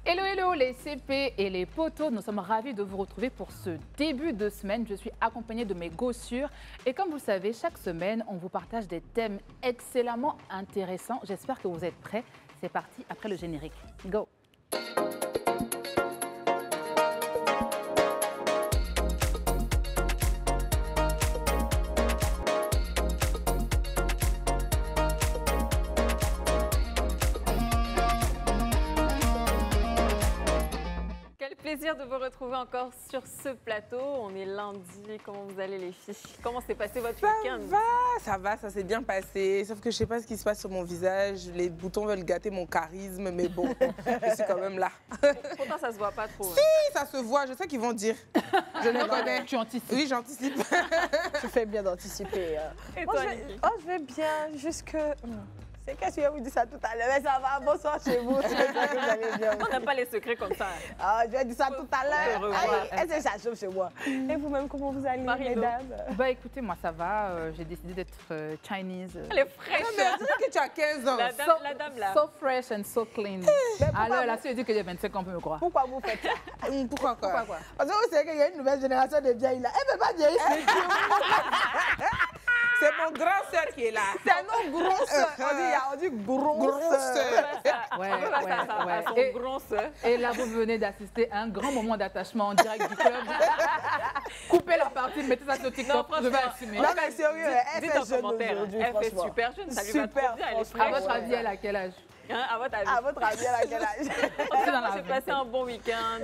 Hello, hello les CP et les potos, nous sommes ravis de vous retrouver pour ce début de semaine. Je suis accompagnée de mes gossures et comme vous le savez, chaque semaine, on vous partage des thèmes excellemment intéressants. J'espère que vous êtes prêts. C'est parti après le générique. Go! Plaisir de vous retrouver encore sur ce plateau. On est lundi. Comment vous allez les filles? Comment s'est passé votre week-end? Ça s'est bien passé. Sauf que je sais pas ce qui se passe sur mon visage. Les boutons veulent gâter mon charisme, mais bon, je suis quand même là. Pourtant, ça se voit pas trop. Si, ça se voit. Je sais qu'ils vont dire. Je les connais. Tu anticipes? Oui, j'anticipe. Tu fais bien d'anticiper. Et Moi, toi, je vais bien jusque... C'est qu'est-ce que je vous dis ça tout à l'heure? Mais ça va, bonsoir chez vous. J'espère que vous allez bien. On n'aime pas les secrets comme ça. Ah, je vais dire ça tout à l'heure. Revoir. Est-ce que ça chauffe chez moi? Et vous-même, comment vous allez, Marie-Lo. mesdames? Bah écoutez, moi ça va. J'ai décidé d'être Chinese. Elle est fraîche. Mais on dirait que tu as 15 ans. La dame là. So fresh and so clean. Alors là, si je dis que j'ai 25 ans, on peut me croire. Pourquoi vous faites ça? Pourquoi quoi? Pourquoi quoi? Parce que vous savez qu'il y a une nouvelle génération de vieilles là. Elle ne peut pas vieillir. C'est mon grand soeur qui est là. C'est nos grosses. On dit grosse. Ouais, Son Et, grosse. et là, vous venez d'assister à un grand moment d'attachement en direct du club. Coupez la partie, mettez ça sur Non, TikTok, je vais franchement. assumer. Non, mais sérieux, elle Dites fait en jeune commentaire. aujourd'hui, Elle fait franchement. super jeune. Ça lui va Super, trop bien. Elle est franchement. À fraîche. votre avis, elle a quel âge? Hein, à votre avis. À votre avis, elle a quel âge? En tout cas, Dans moi, la j'ai passé vingtaine. un bon week-end.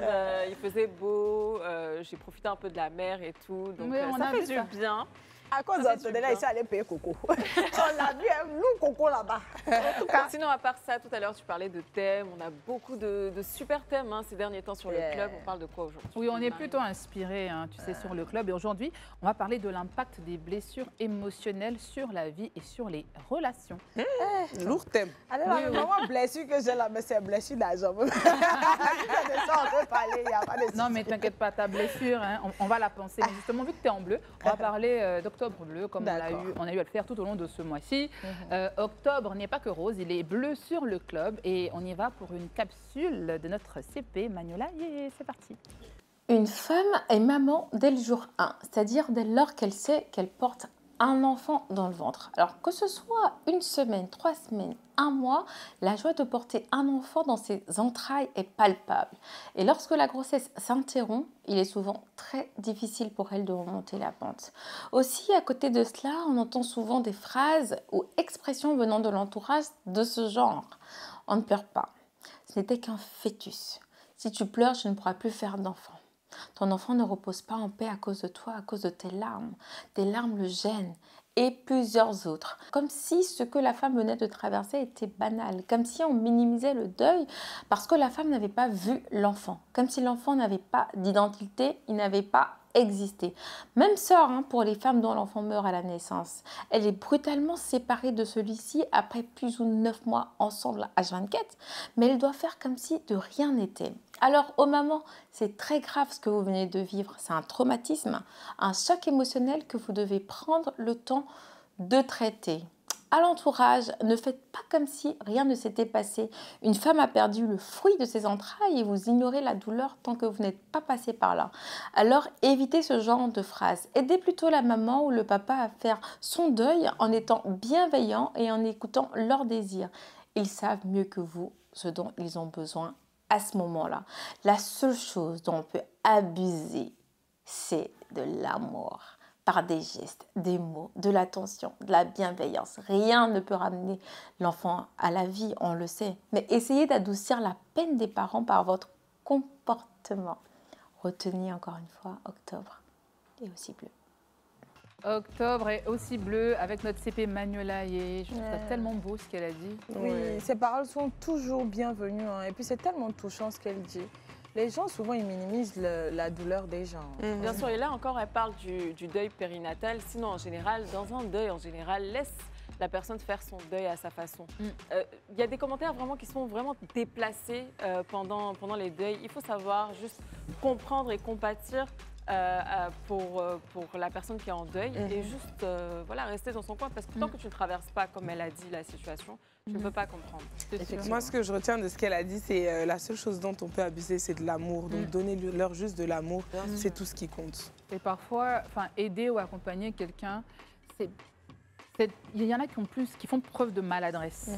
Il faisait beau. J'ai profité un peu de la mer et tout. Donc, Oui, on ça a fait vu du ça. bien. À cause Ça fait de du là, bien. ici, allait payer Coco. On l'a vu, nous, Coco là-bas. En tout cas, Sinon, à part ça, tout à l'heure, tu parlais de thèmes. On a beaucoup de super thèmes ces derniers temps sur le Yeah. club. On parle de quoi aujourd'hui? Oui, on est plutôt inspiré, tu sais, sur le club. Et aujourd'hui, on va parler de l'impact des blessures émotionnelles sur la vie et sur les relations. Lourd thème. allez, la maman blessure que j'ai là, mais c'est blessure d'argent. De ça, on peut parler, il n'y a pas de Non, mais t'inquiète pas, ta blessure, on va la penser. Mais justement, vu que tu es en bleu, on va parler d'Octobre bleu, comme on a eu à le faire tout au long de ce mois-ci. Octobre n'est pas que rose, il est bleu sur le club. Et on y va pour une capsule de notre CP Magnola. Yeah, c'est parti. Une femme est maman dès le jour 1, c'est-à-dire dès lors qu'elle sait qu'elle porte un enfant dans le ventre. Alors que ce soit une semaine, 3 semaines, 1 mois, la joie de porter un enfant dans ses entrailles est palpable. Et lorsque la grossesse s'interrompt, il est souvent très difficile pour elle de remonter la pente. Aussi, à côté de cela, on entend souvent des phrases ou expressions venant de l'entourage de ce genre. On ne pleure pas. Ce n'était qu'un fœtus. Si tu pleures, je ne pourrai plus faire d'enfant. Ton enfant ne repose pas en paix à cause de toi, à cause de tes larmes. Tes larmes le gênent et plusieurs autres. Comme si ce que la femme venait de traverser était banal. Comme si on minimisait le deuil parce que la femme n'avait pas vu l'enfant. Comme si l'enfant n'avait pas d'identité, il n'avait pas existé. Même sort pour les femmes dont l'enfant meurt à la naissance. Elle est brutalement séparée de celui-ci après plus ou 9 mois ensemble H24, mais elle doit faire comme si de rien n'était. Alors, aux mamans, c'est très grave ce que vous venez de vivre. C'est un traumatisme, un choc émotionnel que vous devez prendre le temps de traiter. À l'entourage, ne faites pas comme si rien ne s'était passé. Une femme a perdu le fruit de ses entrailles et vous ignorez la douleur tant que vous n'êtes pas passé par là. Alors, évitez ce genre de phrases. Aidez plutôt la maman ou le papa à faire son deuil en étant bienveillant et en écoutant leurs désirs. Ils savent mieux que vous ce dont ils ont besoin à ce moment-là. La seule chose dont on peut abuser, c'est de l'amour. Par des gestes, des mots, de l'attention, de la bienveillance. Rien ne peut ramener l'enfant à la vie, on le sait. Mais essayez d'adoucir la peine des parents par votre comportement. Retenez encore une fois Octobre et aussi bleu. Octobre est aussi bleu avec notre CP Magnola. Je trouve ça tellement beau ce qu'elle a dit. Oui, ses paroles sont toujours bienvenues. Et puis, c'est tellement touchant ce qu'elle dit. Les gens, souvent, ils minimisent la douleur des gens. Bien sûr, et là encore, elle parle du deuil périnatal. Sinon, en général, dans un deuil, en général, laisse la personne faire son deuil à sa façon. Il y a des commentaires vraiment qui sont vraiment déplacés pendant les deuils. Il faut savoir juste comprendre et compatir pour la personne qui est en deuil et juste voilà, rester dans son coin parce que tant que tu ne traverses pas, comme elle a dit, la situation, tu ne peux pas comprendre. Moi, ce que je retiens de ce qu'elle a dit, c'est la seule chose dont on peut abuser, c'est de l'amour. Donc, donner-leur juste de l'amour, c'est tout ce qui compte. Et parfois, aider ou accompagner quelqu'un, il y en a qui font preuve de maladresse.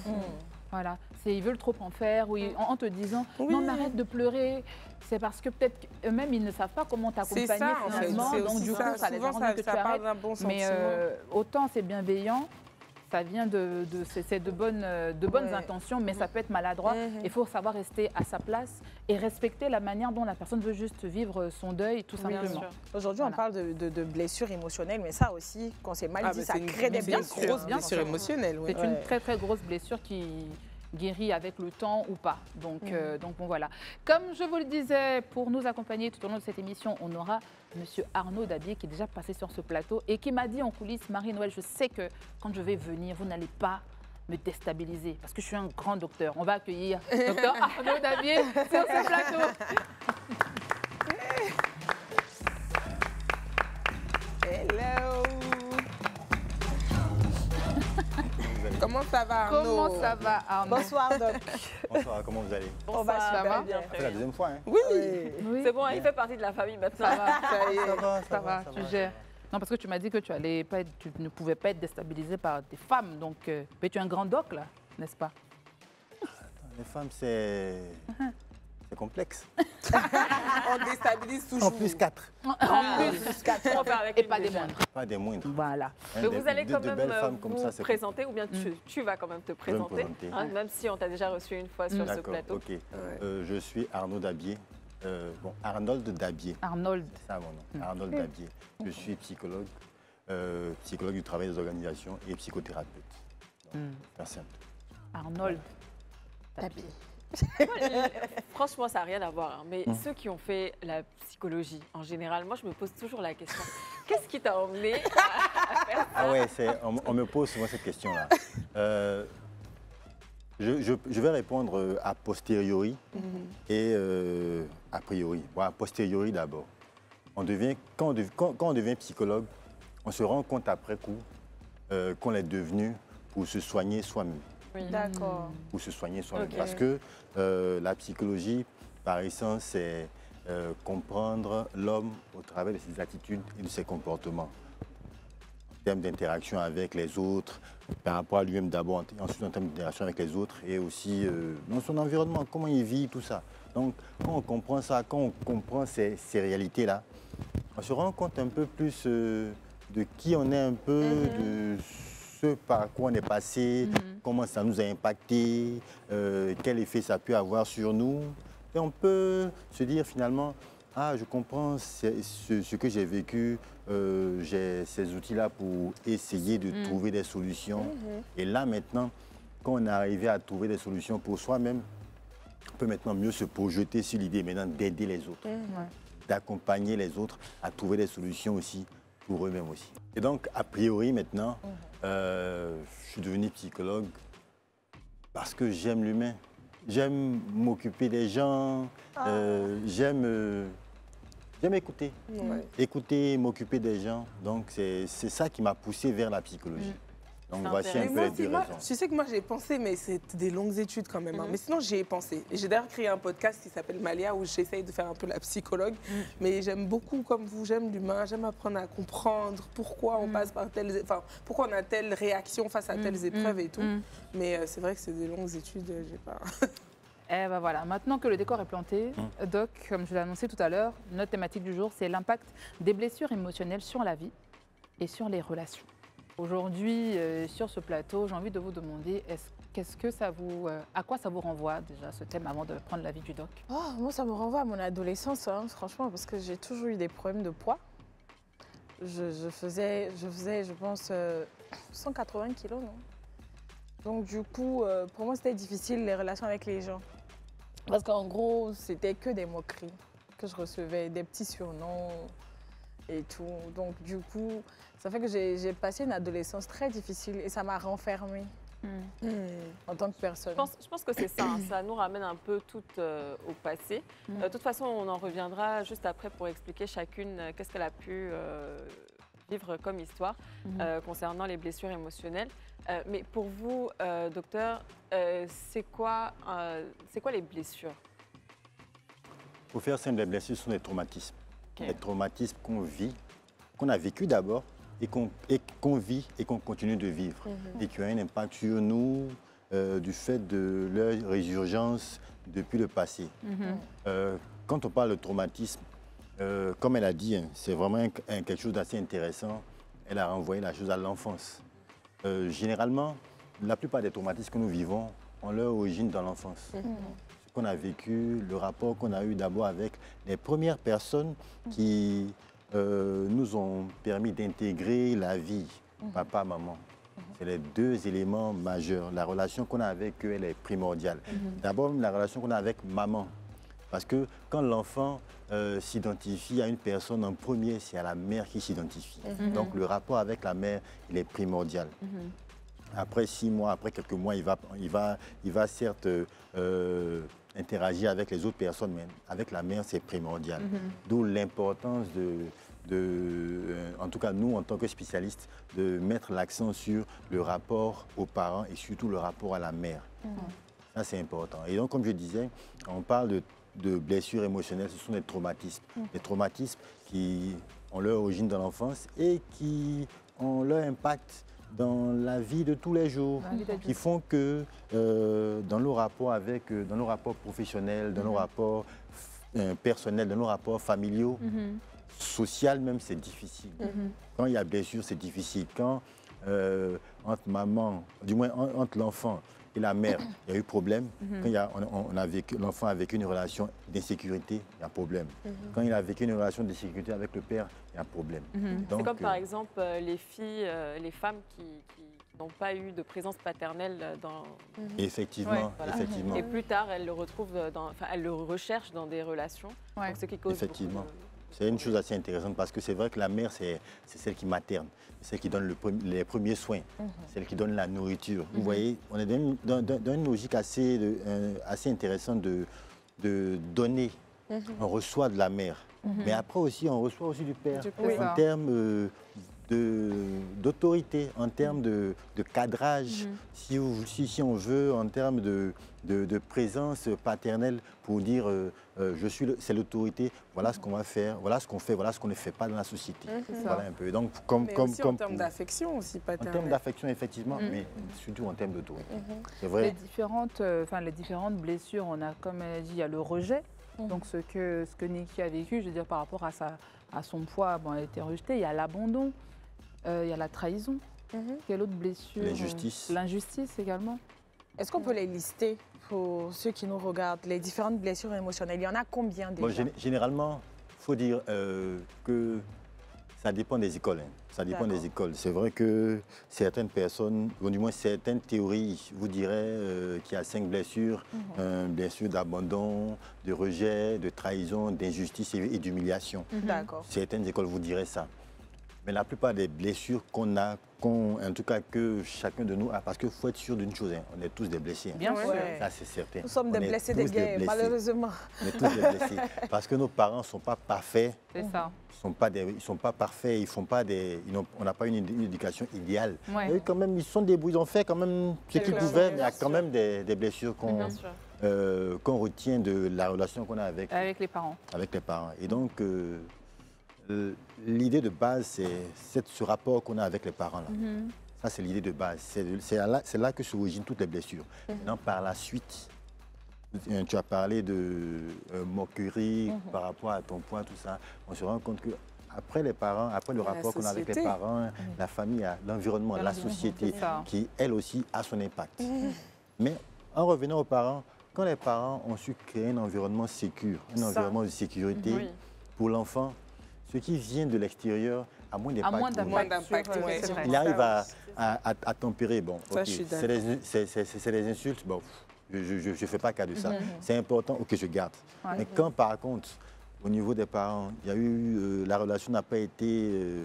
Voilà, ils veulent trop en faire, ou en te disant non, mais arrête de pleurer. C'est parce que peut-être eux-mêmes, ils ne savent pas comment t'accompagner finalement. Donc du coup, ça les rend que tu arrêtes. Bon mais autant c'est bienveillant, ça vient c'est de bonnes intentions, mais ça peut être maladroit. Il faut savoir rester à sa place et respecter la manière dont la personne veut juste vivre son deuil, tout simplement. Aujourd'hui, on parle de blessures émotionnelles, mais ça aussi, quand c'est mal dit, ça crée des grosses blessures émotionnelles. C'est une très très grosse blessure qui guérit avec le temps ou pas. Donc bon, voilà. Comme je vous le disais, pour nous accompagner tout au long de cette émission, on aura Monsieur Arnaud Dabier qui est déjà passé sur ce plateau et qui m'a dit en coulisses, Marie-Noël, je sais que quand je vais venir, vous n'allez pas me déstabiliser parce que je suis un grand docteur. On va accueillir docteur Arnaud Dabier sur ce plateau. Hello. Comment ça va, Arnaud? Comment ça va, Arnaud? Bonsoir, Doc. Bonsoir, comment vous allez? On va super bien. C'est la deuxième fois, hein? Oui. C'est bon, il fait partie de la famille maintenant. Ça va, tu gères. Non, parce que tu m'as dit que tu ne pouvais pas être déstabilisé par des femmes. Donc, mais tu es un grand doc, là, n'est-ce pas? Les femmes, c'est complexe. On déstabilise toujours. En plus 4. En plus 4. Et pas des moindres. Pas des moindres. Voilà. Mais vous allez quand même vous présenter, présenter, ou bien tu vas quand même te présenter, même si on t'a déjà reçu une fois sur ce plateau. Ok. Je suis Arnaud Dabier. Arnold Dabier. Arnold. C'est ça mon nom. Arnold Dabier. Je suis psychologue, psychologue du travail des organisations et psychothérapeute. C'est simple. Arnold Dabier. Franchement, ça n'a rien à voir. Mais ceux qui ont fait la psychologie, en général, moi, je me pose toujours la question. Qu'est-ce qui t'a emmené à faire ça? Ah ouais, on me pose souvent cette question-là. Je vais répondre a posteriori et a priori. Bon, a posteriori d'abord. Quand on devient psychologue, on se rend compte après coup qu'on est devenu pour se soigner soi-même. Oui. D'accord. Pour se soigner soi-même. Parce que la psychologie, par essence, c'est comprendre l'homme au travers de ses attitudes et de ses comportements. En termes d'interaction avec les autres, par rapport à lui-même d'abord, ensuite en termes d'interaction avec les autres et aussi dans son environnement, comment il vit, tout ça. Donc, quand on comprend ça, quand on comprend ces réalités-là, on se rend compte un peu plus de qui on est un peu, de ce par quoi on est passé, comment ça nous a impacté, quel effet ça peut avoir sur nous. Et on peut se dire finalement, ah, je comprends ce que j'ai vécu, j'ai ces outils-là pour essayer de trouver des solutions. Et là maintenant, quand on est arrivé à trouver des solutions pour soi-même, on peut maintenant mieux se projeter sur l'idée maintenant d'aider les autres, d'accompagner les autres à trouver des solutions aussi pour eux-mêmes aussi. Et donc, a priori maintenant, je suis devenu psychologue parce que j'aime l'humain. J'aime m'occuper des gens, j'aime écouter. Écouter, m'occuper des gens. Donc, c'est ça qui m'a poussé vers la psychologie. Donc, voici un peu les deux raisons. Tu sais que moi, j'ai pensé, mais c'est des longues études quand même. Mais sinon, j'y ai pensé. Et j'ai d'ailleurs créé un podcast qui s'appelle Malia, où j'essaye de faire un peu la psychologue. Mais j'aime beaucoup, comme vous, j'aime l'humain. J'aime apprendre à comprendre pourquoi on passe par telle... Enfin, pourquoi on a telle réaction face à telles épreuves et tout. Mais c'est vrai que c'est des longues études, j'ai pas... Eh ben voilà, maintenant que le décor est planté, Doc, comme je l'ai annoncé tout à l'heure, notre thématique du jour, c'est l'impact des blessures émotionnelles sur la vie et sur les relations. Aujourd'hui, sur ce plateau, j'ai envie de vous demander, qu'est-ce que ça vous, à quoi ça vous renvoie déjà ce thème avant de prendre l'avis du Doc? Moi, ça me renvoie à mon adolescence, franchement, parce que j'ai toujours eu des problèmes de poids. Je faisais, je pense, 180 kilos, non? Donc du coup, pour moi, c'était difficile les relations avec les gens. Parce qu'en gros, c'était que des moqueries que je recevais, des petits surnoms et tout. Donc du coup, ça fait que j'ai passé une adolescence très difficile et ça m'a renfermée. En tant que personne. Je pense que c'est ça. Ça nous ramène un peu toutes au passé. De toute façon, on en reviendra juste après pour expliquer chacune qu'est-ce qu'elle a pu vivre comme histoire concernant les blessures émotionnelles. Mais pour vous, docteur, c'est quoi les blessures? Pour faire simple, les blessures sont des traumatismes. Des traumatismes qu'on vit, qu'on a vécu d'abord et qu'on vit et qu'on continue de vivre. Et qui ont un impact sur nous du fait de leur résurgence depuis le passé. Quand on parle de traumatisme, comme elle a dit, c'est vraiment quelque chose d'assez intéressant. Elle a renvoyé la chose à l'enfance. Généralement, la plupart des traumatismes que nous vivons ont leur origine dans l'enfance. Ce qu'on a vécu, le rapport qu'on a eu d'abord avec les premières personnes qui nous ont permis d'intégrer la vie, papa, maman. C'est les deux éléments majeurs. La relation qu'on a avec eux, elle est primordiale. D'abord, la relation qu'on a avec maman. Parce que quand l'enfant s'identifie à une personne en premier, c'est à la mère qui s'identifie. Donc le rapport avec la mère, il est primordial. Après 6 mois, après quelques mois, il va certes interagir avec les autres personnes, mais avec la mère, c'est primordial. D'où l'importance en tout cas nous, en tant que spécialistes, de mettre l'accent sur le rapport aux parents et surtout le rapport à la mère. Ça, c'est important. Et donc, comme je disais, on parle de blessures émotionnelles, ce sont des traumatismes. Des traumatismes qui ont leur origine dans l'enfance et qui ont leur impact dans la vie de tous les jours, qui font que dans nos rapports dans nos rapports professionnels, dans nos rapports personnels, dans nos rapports familiaux, social même, c'est difficile. Quand il y a blessure, c'est difficile. Quand entre maman, du moins entre l'enfant et la mère, il y a eu problème. Quand l'enfant a vécu une relation d'insécurité, il y a problème. Quand il a vécu une relation d'insécurité avec le père, il y a problème. C'est comme par exemple les filles, les femmes qui n'ont pas eu de présence paternelle dans... Effectivement, effectivement. Et plus tard, elles le retrouvent, elles le recherchent dans des relations. Donc, ce qui cause effectivement. C'est une chose assez intéressante parce que c'est vrai que la mère, c'est celle qui materne, c'est celle qui donne les premiers soins, celle qui donne la nourriture. Vous voyez, on est dans une logique assez intéressante de donner. On reçoit de la mère, mais après aussi, on reçoit aussi du père. En termes d'autorité, en termes de cadrage, si on veut, en termes de présence paternelle pour dire c'est l'autorité, voilà ce qu'on va faire, voilà ce qu'on fait, voilà ce qu'on ne fait pas dans la société. Voilà un peu. Donc, en termes d'affection aussi paternelle. En termes d'affection, effectivement, mais surtout en termes d'autorité. C'est vrai. Les différentes blessures, on a, comme elle a dit, il y a le rejet. Donc ce que Niki a vécu, je veux dire, par rapport à son poids, bon, elle a été rejetée. Il y a l'abandon, il y a la trahison. Quelle autre blessure? L'injustice. L'injustice également. Est-ce qu'on peut les lister pour ceux qui nous regardent, les différentes blessures émotionnelles? Il y en a combien déjà? Généralement, il faut dire que ça dépend des écoles. Ça dépend des écoles. C'est vrai que certaines personnes, ou du moins certaines théories, vous diraient qu'il y a 5 blessures. Blessures d'abandon, de rejet, de trahison, d'injustice et d'humiliation. Certaines écoles vous diraient ça. Mais la plupart des blessures qu'on a, en tout cas que chacun de nous a, parce qu'il faut être sûr d'une chose, on est tous des blessés. Bien sûr. Ça, c'est certain. Nous sommes des blessés de guerre, malheureusement. On est tous des blessés. Parce que nos parents ne sont pas parfaits. C'est ça. Ils sont pas parfaits, on n'a pas une éducation idéale. Et quand même, ils sont débrouillés, ils ont fait quand même ce qu'ils pouvaient, mais il y a quand même des blessures qu'on retient de la relation qu'on a avec les parents. Avec les parents. Et donc, l'idée de base, c'est ce rapport qu'on a avec les parents. Là. Ça, c'est l'idée de base. C'est là que s'originent toutes les blessures. Maintenant, par la suite, tu as parlé de moquerie par rapport à ton poids, tout ça. On se rend compte que après les parents, après le rapport qu'on a avec les parents, la famille, l'environnement, la société, qui elle aussi a son impact. Mais en revenant aux parents, quand les parents ont su créer un environnement sécure, un environnement de sécurité pour l'enfant, ce qui vient de l'extérieur a moins d'impact. Il arrive à tempérer. Bon, c'est les insultes. Bon, je ne fais pas cas de ça. C'est important, ok, je garde. Mais quand, par contre, au niveau des parents, il y a eu, la relation n'a pas été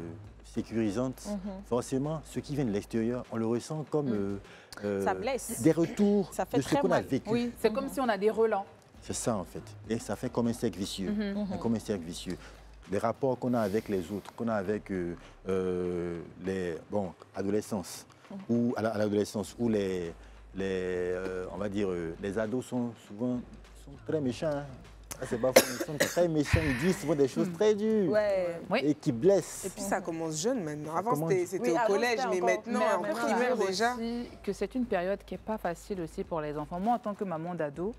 sécurisante, forcément, ce qui vient de l'extérieur, on le ressent comme ça blesse. des retours Ça fait de ce très qu'on a mal. vécu. Oui, c'est comme si on a des relents. C'est ça, en fait. Et ça fait comme un cercle vicieux. Comme un cercle vicieux. Les rapports qu'on a avec les autres, qu'on a avec les adolescents, ou à l'adolescence, où on va dire, les ados sont souvent très méchants. Hein. C'est pas faux, ils sont très méchants, ils disent souvent des choses très dures et qui blessent. Et puis ça commence jeune maintenant. Avant commence- c'était au collège, mais maintenant en Mais primaire dire déjà. aussi que c'est une période qui n'est pas facile aussi pour les enfants. Moi, en tant que maman d'ado,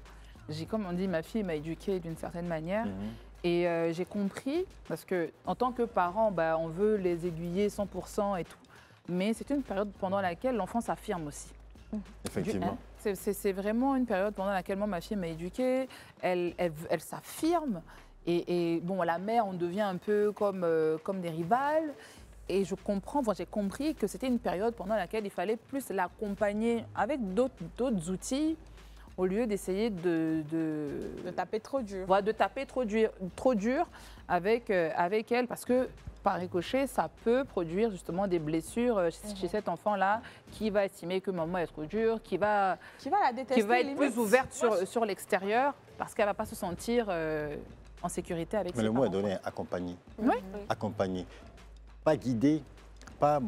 comme on dit, ma fille m'a éduquée d'une certaine manière. Et j'ai compris, parce qu'en tant que parent, on veut les aiguiller 100% et tout. Mais c'est une période pendant laquelle l'enfant s'affirme aussi. Effectivement. C'est vraiment une période pendant laquelle moi, ma fille m'a éduquée. Elle s'affirme. Et bon, la mère, on devient un peu comme des rivales. Et j'ai compris que c'était une période pendant laquelle il fallait plus l'accompagner avec d'autres outils au lieu d'essayer de taper trop dur. Voilà, de taper trop dur avec elle. Parce que par ricochet, ça peut produire justement des blessures chez cet enfant-là qui va estimer que maman est trop dure, qui va la détester, qui va être limite. plus ouverte sur l'extérieur parce qu'elle ne va pas se sentir en sécurité avec Mais ses le parents. mot est donné, accompagner. Oui. Accompagner. Pas guider, pas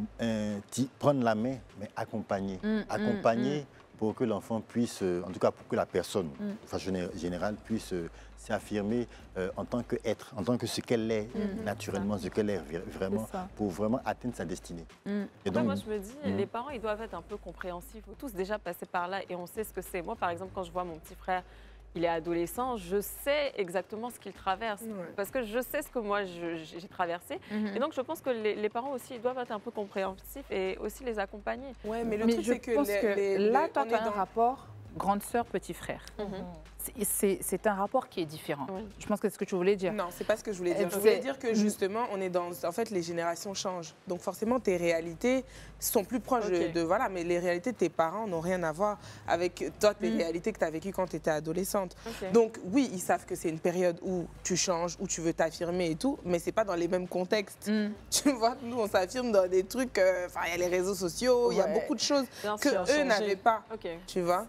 prendre la main, mais accompagner. Accompagner pour que l'enfant puisse, en tout cas pour que la personne, de façon générale, puisse s'affirmer en tant qu'être, en tant que ce qu'elle est, naturellement, ce qu'elle est vraiment, pour vraiment atteindre sa destinée. Et donc, moi, je me dis, les parents, ils doivent être un peu compréhensifs. Il faut tous déjà passer par là et on sait ce que c'est. Moi, par exemple, quand je vois mon petit frère, il est adolescent, je sais exactement ce qu'il traverse. Parce que je sais ce que moi, j'ai traversé. Et donc, je pense que les parents aussi, ils doivent être un peu compréhensifs et aussi les accompagner. Ouais, mais le truc, c'est que là, toi, tu as un rapport grande sœur, petit frère. C'est un rapport qui est différent. Je pense que c'est ce que tu voulais dire. Non, c'est pas ce que je voulais dire. Je voulais dire que justement, on est dans... En fait, les générations changent. Donc forcément, tes réalités sont plus proches de... Voilà, mais les réalités de tes parents n'ont rien à voir avec toi, tes réalités que tu as vécues quand tu étais adolescente. Donc oui, ils savent que c'est une période où tu changes, où tu veux t'affirmer et tout, mais c'est pas dans les mêmes contextes. Tu vois, nous, on s'affirme dans des trucs... Enfin, il y a les réseaux sociaux, il y a beaucoup de choses qu'eux n'avaient pas. Tu vois.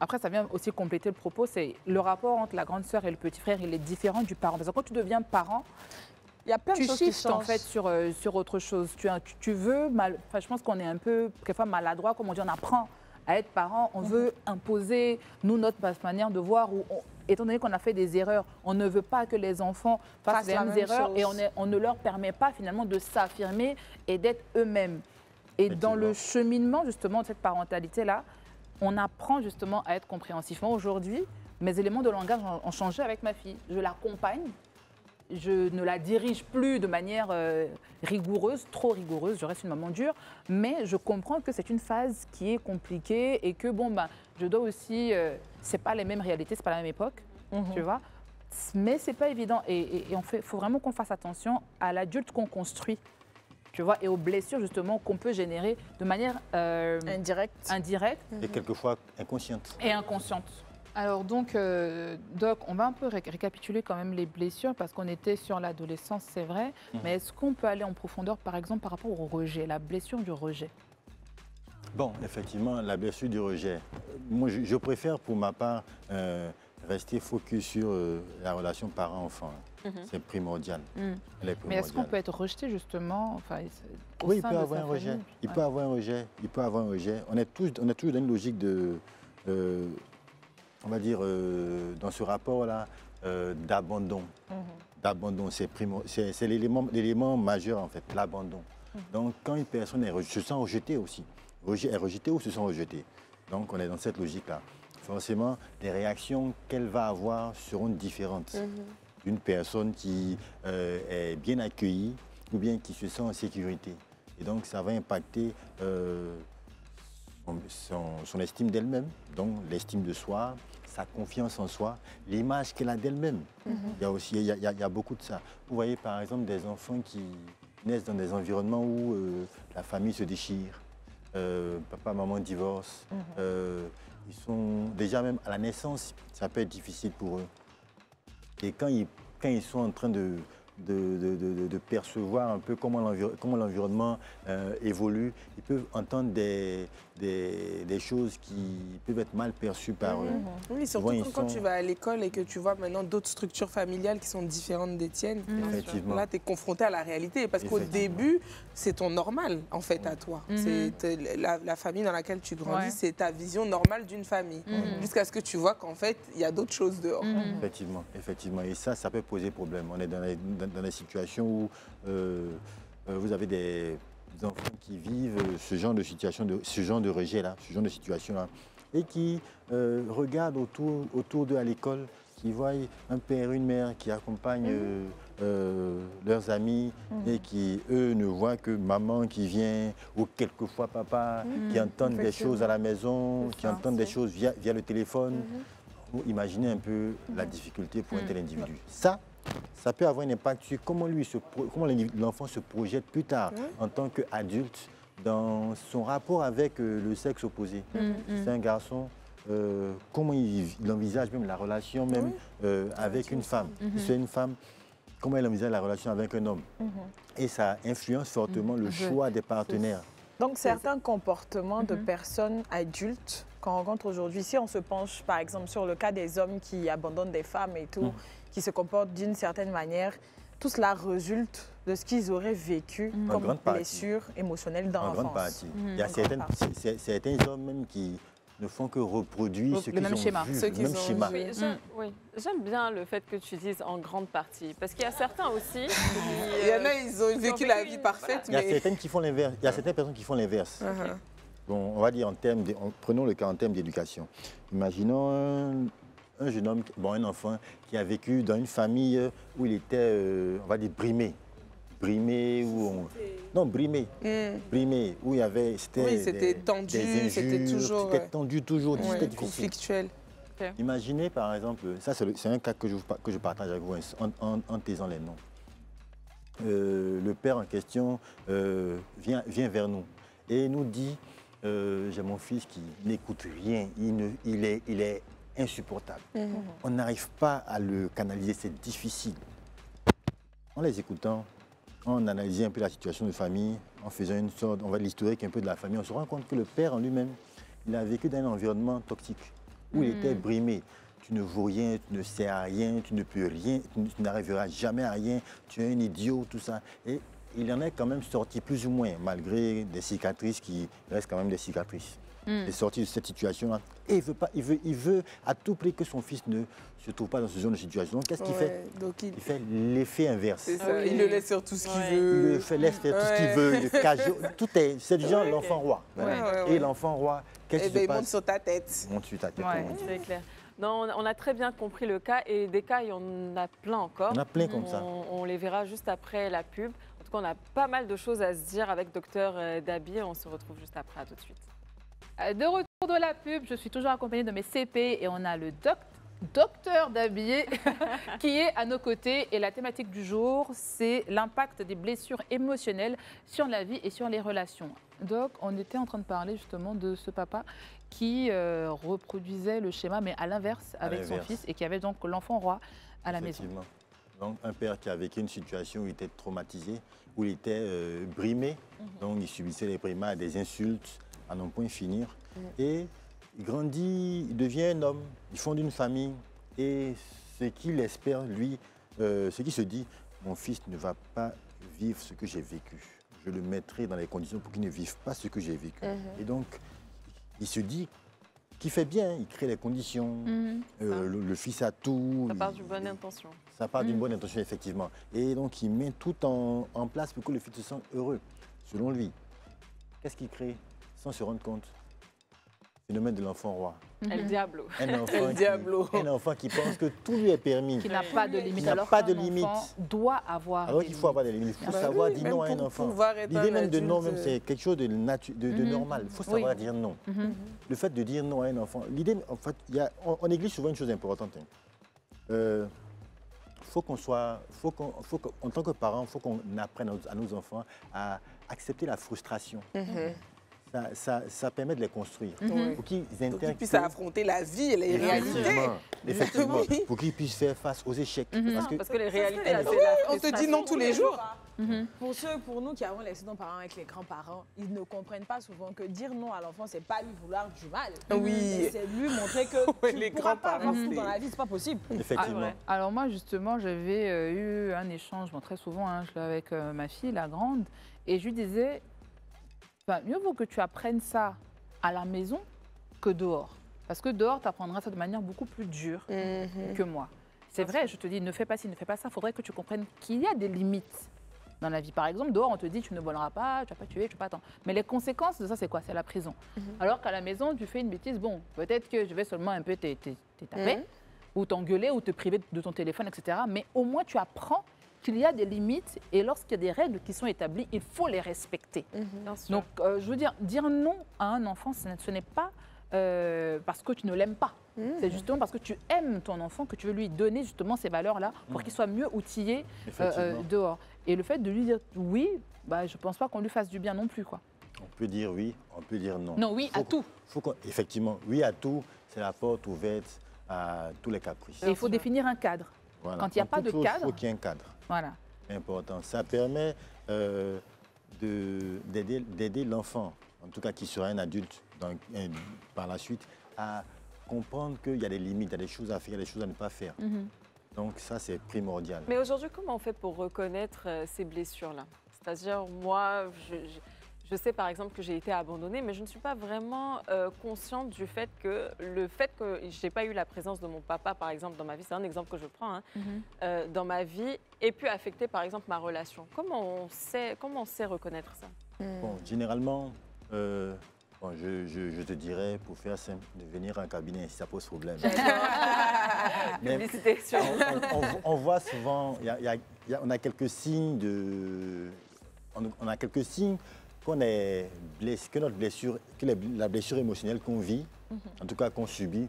Après, ça vient aussi compléter le propos, c'est le rapport entre la grande sœur et le petit frère, il est différent du parent. Parce que quand tu deviens parent, il y a plein de choses qui shifts en fait sur autre chose. Tu veux, je pense qu'on est un peu quelquefois maladroit, comme on dit, on apprend à être parent, on veut imposer, nous, notre manière de voir, étant donné qu'on a fait des erreurs, on ne veut pas que les enfants fassent les mêmes erreurs et on ne leur permet pas finalement de s'affirmer et d'être eux-mêmes. Et dans le cheminement justement de cette parentalité-là, on apprend justement à être compréhensif. Moi, aujourd'hui, mes éléments de langage ont changé avec ma fille. Je l'accompagne, je ne la dirige plus de manière rigoureuse, trop rigoureuse, je reste une maman dure, mais je comprends que c'est une phase qui est compliquée et que, je dois aussi... c'est pas les mêmes réalités, c'est pas la même époque, tu vois. Mais c'est pas évident et faut vraiment qu'on fasse attention à l'adulte qu'on construit. Tu vois, et aux blessures justement qu'on peut générer de manière indirecte et quelquefois inconsciente. Et inconsciente. Alors donc, Doc, on va un peu récapituler quand même les blessures parce qu'on était sur l'adolescence, c'est vrai. Mais est-ce qu'on peut aller en profondeur, par exemple, par rapport au rejet, la blessure du rejet? Bon, effectivement, la blessure du rejet. Moi, je préfère pour ma part rester focus sur la relation parent-enfant. C'est primordial. Mais est-ce qu'on peut être rejeté justement oui, il peut avoir un rejet. Il peut avoir un rejet. Il peut avoir un rejet. On est toujours dans une logique de, on va dire, dans ce rapport-là, d'abandon. D'abandon, c'est l'élément majeur en fait, l'abandon. Donc, quand une personne se sent rejetée aussi, est rejetée ou se sent rejetée. Donc, on est dans cette logique-là. Forcément, les réactions qu'elle va avoir seront différentes. D'une personne qui est bien accueillie ou bien qui se sent en sécurité. Et donc, ça va impacter son estime d'elle-même, donc l'estime de soi, sa confiance en soi, l'image qu'elle a d'elle-même. Il y a beaucoup de ça. Vous voyez, par exemple, des enfants qui naissent dans des environnements où la famille se déchire, papa, maman divorcent. Ils sont déjà même à la naissance, ça peut être difficile pour eux. Et quand ils sont en train de de percevoir un peu comment l'environnement évolue. Ils peuvent entendre des choses qui peuvent être mal perçues par eux. Oui, surtout quand tu vas à l'école et que tu vois maintenant d'autres structures familiales qui sont différentes des tiennes. Effectivement. Là, tu es confronté à la réalité. Parce qu'au début, c'est ton normal, en fait, à toi. C'est la famille dans laquelle tu grandis, c'est ta vision normale d'une famille. Jusqu'à ce que tu vois qu'en fait, il y a d'autres choses dehors. Effectivement, effectivement. Et ça peut poser problème. On est dans des situations où vous avez des enfants qui vivent ce genre de situation, ce genre de rejet-là, ce genre de situation-là, et qui regardent autour d'eux à l'école, qui voient un père, une mère qui accompagnent leurs amis et qui, eux, ne voient que maman qui vient, ou quelquefois papa, qui entendent des choses à la maison, qui entendent des choses via le téléphone. Vous imaginez un peu la difficulté pour un tel individu. Ça peut avoir un impact sur comment l'enfant se projette plus tard en tant qu'adulte dans son rapport avec le sexe opposé. C'est un garçon, comment il envisage même la relation même avec une femme. Si c'est une femme, comment elle envisage la relation avec un homme. Et ça influence fortement le choix des partenaires. Donc certains comportements de personnes adultes qu'on rencontre aujourd'hui, si on se penche par exemple sur le cas des hommes qui abandonnent des femmes et tout, qui se comportent d'une certaine manière, tout cela résulte de ce qu'ils auraient vécu comme blessure émotionnelle dans l'enfance. En grande partie. Il y a certains hommes même qui ne font que reproduire ce qu'ils ont vu, le même schéma. Oui, j'aime bien le fait que tu dises en grande partie, parce qu'il y a certains aussi il y en a, ils ont vécu la vie parfaite. Il y a certaines qui font l'inverse. Il y a certaines personnes qui font l'inverse. Bon, on va dire prenons le cas en termes d'éducation. Imaginons un jeune homme, un enfant qui a vécu dans une famille où il était, on va dire, brimé. Brimé, brimé, où il y avait, c'était tendu, c'était toujours... C'était tendu toujours, c'était conflictuel. Okay. Imaginez par exemple, ça c'est un cas que je partage avec vous en taisant les noms. Le père en question vient vers nous et nous dit, j'ai mon fils qui n'écoute rien, il est insupportable. On n'arrive pas à le canaliser, c'est difficile. En les écoutant, en analysant un peu la situation de famille, en faisant une sorte, on va l'historique un peu de la famille, on se rend compte que le père en lui-même, il a vécu dans un environnement toxique, où il était brimé. Tu ne vaux rien, tu ne sais à rien, tu ne peux rien, tu n'arriveras jamais à rien, tu es un idiot, tout ça. Et il en est quand même sorti plus ou moins, malgré des cicatrices qui restent quand même des cicatrices. Il est sorti de cette situation-là. Et il veut à tout prix que son fils ne se trouve pas dans ce genre de situation. Donc, qu'est-ce qu'il fait? Il fait l'effet inverse. C'est ça, il le laisse faire tout ce qu'il veut. Il le laisse faire tout ce qu'il veut, il le cache. C'est du genre l'enfant roi. Et l'enfant roi, qu'est-ce qui se passe? Il monte sur ta tête. Il monte sur ta tête. C'est clair. Non, on a très bien compris le cas et des cas, il y en a plein encore. On a plein comme ça. On les verra juste après la pub. En tout cas, on a pas mal de choses à se dire avec Dr Dabi. On se retrouve juste après, à tout de suite. De retour de la pub, je suis toujours accompagnée de mes CP et on a le docteur Dabi qui est à nos côtés. Et la thématique du jour, c'est l'impact des blessures émotionnelles sur la vie et sur les relations. Doc, on était en train de parler justement de ce papa qui reproduisait le schéma, mais à l'inverse avec son fils et qui avait donc l'enfant roi à la maison. Donc un père qui a vécu une situation où il était traumatisé, où il était brimé, donc il subissait les brimades, des insultes, à n'en point finir. Et il grandit, il devient un homme, il fonde une famille. Et ce qu'il espère, lui, ce qu'il se dit, mon fils ne va pas vivre ce que j'ai vécu. Je le mettrai dans les conditions pour qu'il ne vive pas ce que j'ai vécu. Et donc, il se dit qu'il fait bien, il crée les conditions. Le fils a tout. Ça part d'une bonne intention. Ça part d'une bonne intention, effectivement. Et donc, il met tout en place pour que le fils se sente heureux, selon lui. Qu'est-ce qu'il crée sans se rendre compte? Le phénomène de l'enfant roi. El Diablo. Un enfant qui pense que tout lui est permis. Qui n'a pas de limite. Alors qu'un enfant doit avoir Alors qu'il faut avoir des limites. Il faut savoir dire non à un enfant. L'idée même de non, c'est quelque chose de normal. Il faut savoir dire non. Le fait de dire non à un enfant. L'idée, en fait, on néglige souvent une chose importante. En tant que parents, il faut qu'on apprenne à nos enfants à accepter la frustration. ça permet de les construire. Pour qu'ils puissent affronter la vie et les réalités. Effectivement, pour qu'ils puissent faire face aux échecs. Parce que les réalités, là, on te dit non tous les jours. Pour nous qui avons laissé nos parents avec les grands-parents, ils ne comprennent pas souvent que dire non à l'enfant, c'est pas lui vouloir du mal. Oui. C'est lui montrer que tu ne pourras pas avoir tout dans la vie, c'est pas possible. Effectivement. Alors moi, justement, j'avais eu un échange, très souvent, je l'ai avec ma fille, la grande, et je lui disais, mieux vaut que tu apprennes ça à la maison que dehors. Parce que dehors, tu apprendras ça de manière beaucoup plus dure que moi. C'est vrai, je te dis, ne fais pas ci, ne fais pas ça. Il faudrait que tu comprennes qu'il y a des limites dans la vie. Par exemple, dehors, on te dit, tu ne voleras pas, tu ne vas pas tuer, tu ne vas pas attendre. Mais les conséquences de ça, c'est quoi? C'est la prison. Alors qu'à la maison, tu fais une bêtise, bon, peut-être que je vais seulement un peu taper, ou t'engueuler, ou te priver de ton téléphone, etc. Mais au moins, tu apprends qu'il y a des limites et lorsqu'il y a des règles qui sont établies, il faut les respecter. Donc, je veux dire non à un enfant, ce n'est pas parce que tu ne l'aimes pas. C'est justement parce que tu aimes ton enfant que tu veux lui donner justement ces valeurs-là pour qu'il soit mieux outillé dehors. Et le fait de lui dire oui, je ne pense pas qu'on lui fasse du bien non plus, quoi. On peut dire oui, on peut dire non. Non, oui à tout. Effectivement, oui à tout, c'est la porte ouverte à tous les caprices. Et il faut définir un cadre. Voilà. Quand il n'y a pas de cadre... Il faut qu'il y ait un cadre. Voilà. Important. Ça permet d'aider l'enfant, en tout cas qui sera un adulte par la suite, à comprendre qu'il y a des limites, il y a des choses à faire, il y a des choses à ne pas faire. Donc ça, c'est primordial. Mais aujourd'hui, comment on fait pour reconnaître ces blessures-là? C'est-à-dire, moi, je sais par exemple que j'ai été abandonnée, mais je ne suis pas vraiment consciente du fait que je n'ai pas eu la présence de mon papa, par exemple, dans ma vie, c'est un exemple que je prends, dans ma vie, ait pu affecter, par exemple, ma relation. Comment on sait reconnaître ça? Bon, généralement, je te dirais, pour faire simple, de venir à un cabinet si ça pose problème. Publicité sur... on voit souvent, on a quelques signes on a quelques signes qu'on est blessé, que la blessure émotionnelle qu'on vit, en tout cas qu'on subit,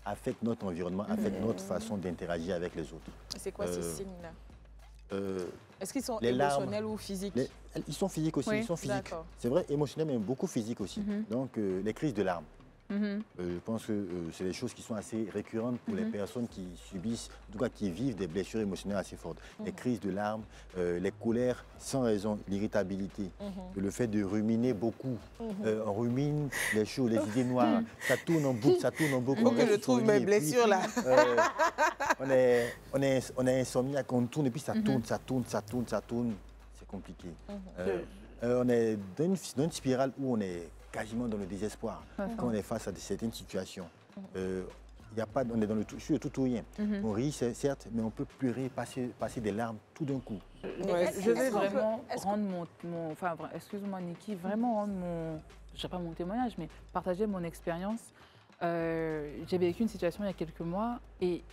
affecte notre environnement, affecte notre façon d'interagir avec les autres. C'est quoi ces signes-là? Est-ce qu'ils sont les émotionnels larmes, ou physiques? Ils sont physiques aussi, Oui, ils sont physiques. C'est vrai, émotionnels, mais beaucoup physiques aussi. Donc, les crises de larmes. Je pense que c'est des choses qui sont assez récurrentes pour les personnes qui subissent, en tout cas qui vivent des blessures émotionnelles assez fortes. Les crises de larmes, les colères sans raison, l'irritabilité, le fait de ruminer beaucoup. On rumine les choses, les idées noires. Ça tourne en boucle, ça tourne en boucle. Faut que je trouve mes blessures là. On est insomniaque, on tourne et puis ça tourne, ça tourne, ça tourne, ça tourne. C'est compliqué. On est dans une spirale où on est quasiment dans le désespoir quand on est face à certaines situations. On est dans le tout, sur le tout ou rien. On rit, certes, mais on peut pleurer, passer des larmes tout d'un coup. Je vais vraiment rendre excuse-moi Niki, vraiment rendre je ne sais pas mon témoignage, mais partager mon expérience. J'ai vécu une situation il y a quelques mois et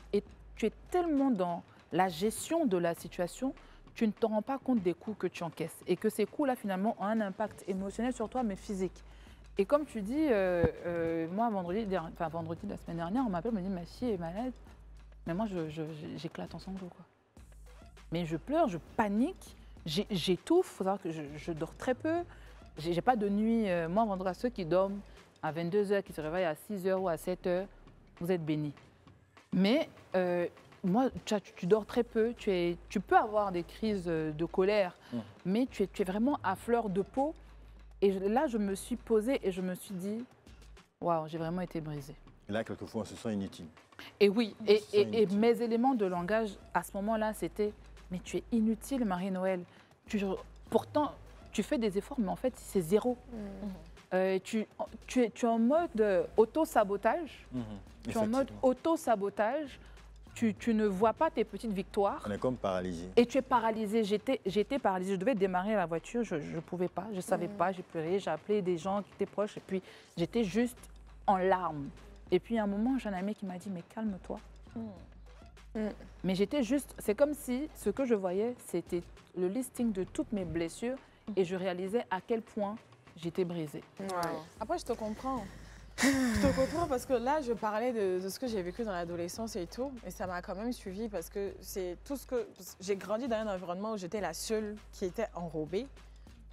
tu es tellement dans la gestion de la situation, tu ne te rends pas compte des coups que tu encaisses et que ces coups-là finalement ont un impact émotionnel sur toi mais physique. Et comme tu dis, moi vendredi de la semaine dernière, on m'appelle, on me dit ma fille est malade, mais moi j'éclate en sanglots quoi. Mais je pleure, je panique, j'étouffe, il faut savoir que je dors très peu, j'ai pas de nuit, moi vendredi à ceux qui dorment à 22h, qui se réveillent à 6h ou à 7h, vous êtes bénis. Mais moi, tu dors très peu, tu peux avoir des crises de colère, mais tu es vraiment à fleur de peau. Et là, je me suis posée et je me suis dit, waouh, j'ai vraiment été brisée. Et là, quelquefois, on se sent inutile. Et oui, et mes éléments de langage à ce moment-là, c'était, mais tu es inutile, Marie-Noël. Pourtant, tu fais des efforts, mais en fait, c'est zéro. Tu es en mode auto-sabotage. Tu es en mode auto-sabotage. Tu ne vois pas tes petites victoires. On est comme paralysé. Et tu es paralysé. J'étais paralysée. Je devais démarrer la voiture. Je ne pouvais pas. Je ne savais pas. J'ai pleuré. J'ai appelé des gens qui étaient proches. Et puis, j'étais juste en larmes. Et puis, à un moment, j'ai un ami qui m'a dit, mais calme-toi. Mais j'étais juste... C'est comme si ce que je voyais, c'était le listing de toutes mes blessures. Et je réalisais à quel point j'étais brisée. Après, je te comprends. Je te comprends parce que là, je parlais de ce que j'ai vécu dans l'adolescence et tout, et ça m'a quand même suivi parce que c'est tout ce que... J'ai grandi dans un environnement où j'étais la seule qui était enrobée.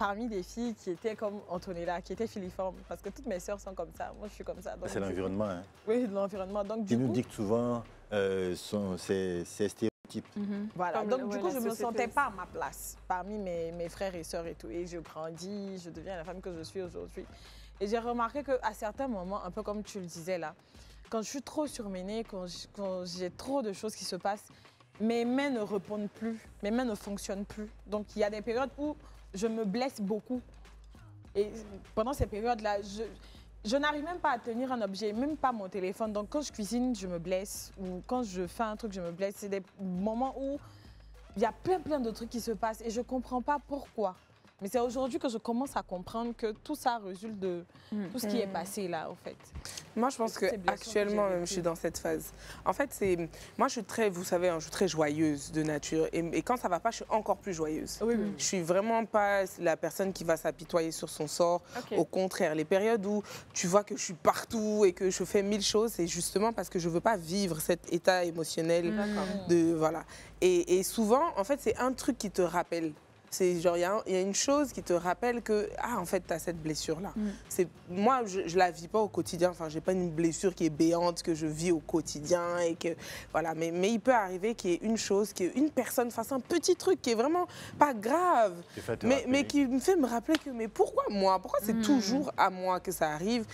parmi des filles qui étaient comme Antonella, qui étaient filiformes, parce que toutes mes sœurs sont comme ça, moi je suis comme ça. C'est l'environnement. Hein. Oui, l'environnement. Donc tu nous dictes souvent ces stéréotypes. Voilà, donc du coup je ne me sentais pas à ma place parmi mes frères et sœurs et tout. Et je grandis, je deviens la femme que je suis aujourd'hui. Et j'ai remarqué qu'à certains moments, un peu comme tu le disais là, quand je suis trop surmenée, quand j'ai trop de choses qui se passent, mes mains ne répondent plus, mes mains ne fonctionnent plus. Donc il y a des périodes où je me blesse beaucoup. Et pendant ces périodes-là, je n'arrive même pas à tenir un objet, même pas mon téléphone. Donc quand je cuisine, je me blesse. Ou quand je fais un truc, je me blesse. C'est des moments où il y a plein de trucs qui se passent et je ne comprends pas pourquoi. Mais c'est aujourd'hui que je commence à comprendre que tout ça résulte de tout ce qui est passé là, en fait. Moi, je pense qu'actuellement, je suis dans cette phase. En fait, moi, je suis très, vous savez, je suis très joyeuse de nature. Et quand ça ne va pas, je suis encore plus joyeuse. Oui. Je suis vraiment pas la personne qui va s'apitoyer sur son sort. Okay. Au contraire, les périodes où tu vois que je suis partout et que je fais 1000 choses, c'est justement parce que je ne veux pas vivre cet état émotionnel. Voilà. Et souvent, en fait, c'est un truc qui te rappelle. C'est genre, il y a une chose qui te rappelle que, en fait, tu as cette blessure-là. Moi, je ne la vis pas au quotidien. Enfin, je n'ai pas une blessure qui est béante, que je vis au quotidien. Et que, voilà. Mais il peut arriver qu'il y ait une chose, qu'une personne fasse un petit truc qui est vraiment pas grave, mais qui me fait me rappeler que, mais pourquoi moi? Pourquoi c'est toujours à moi que ça arrive?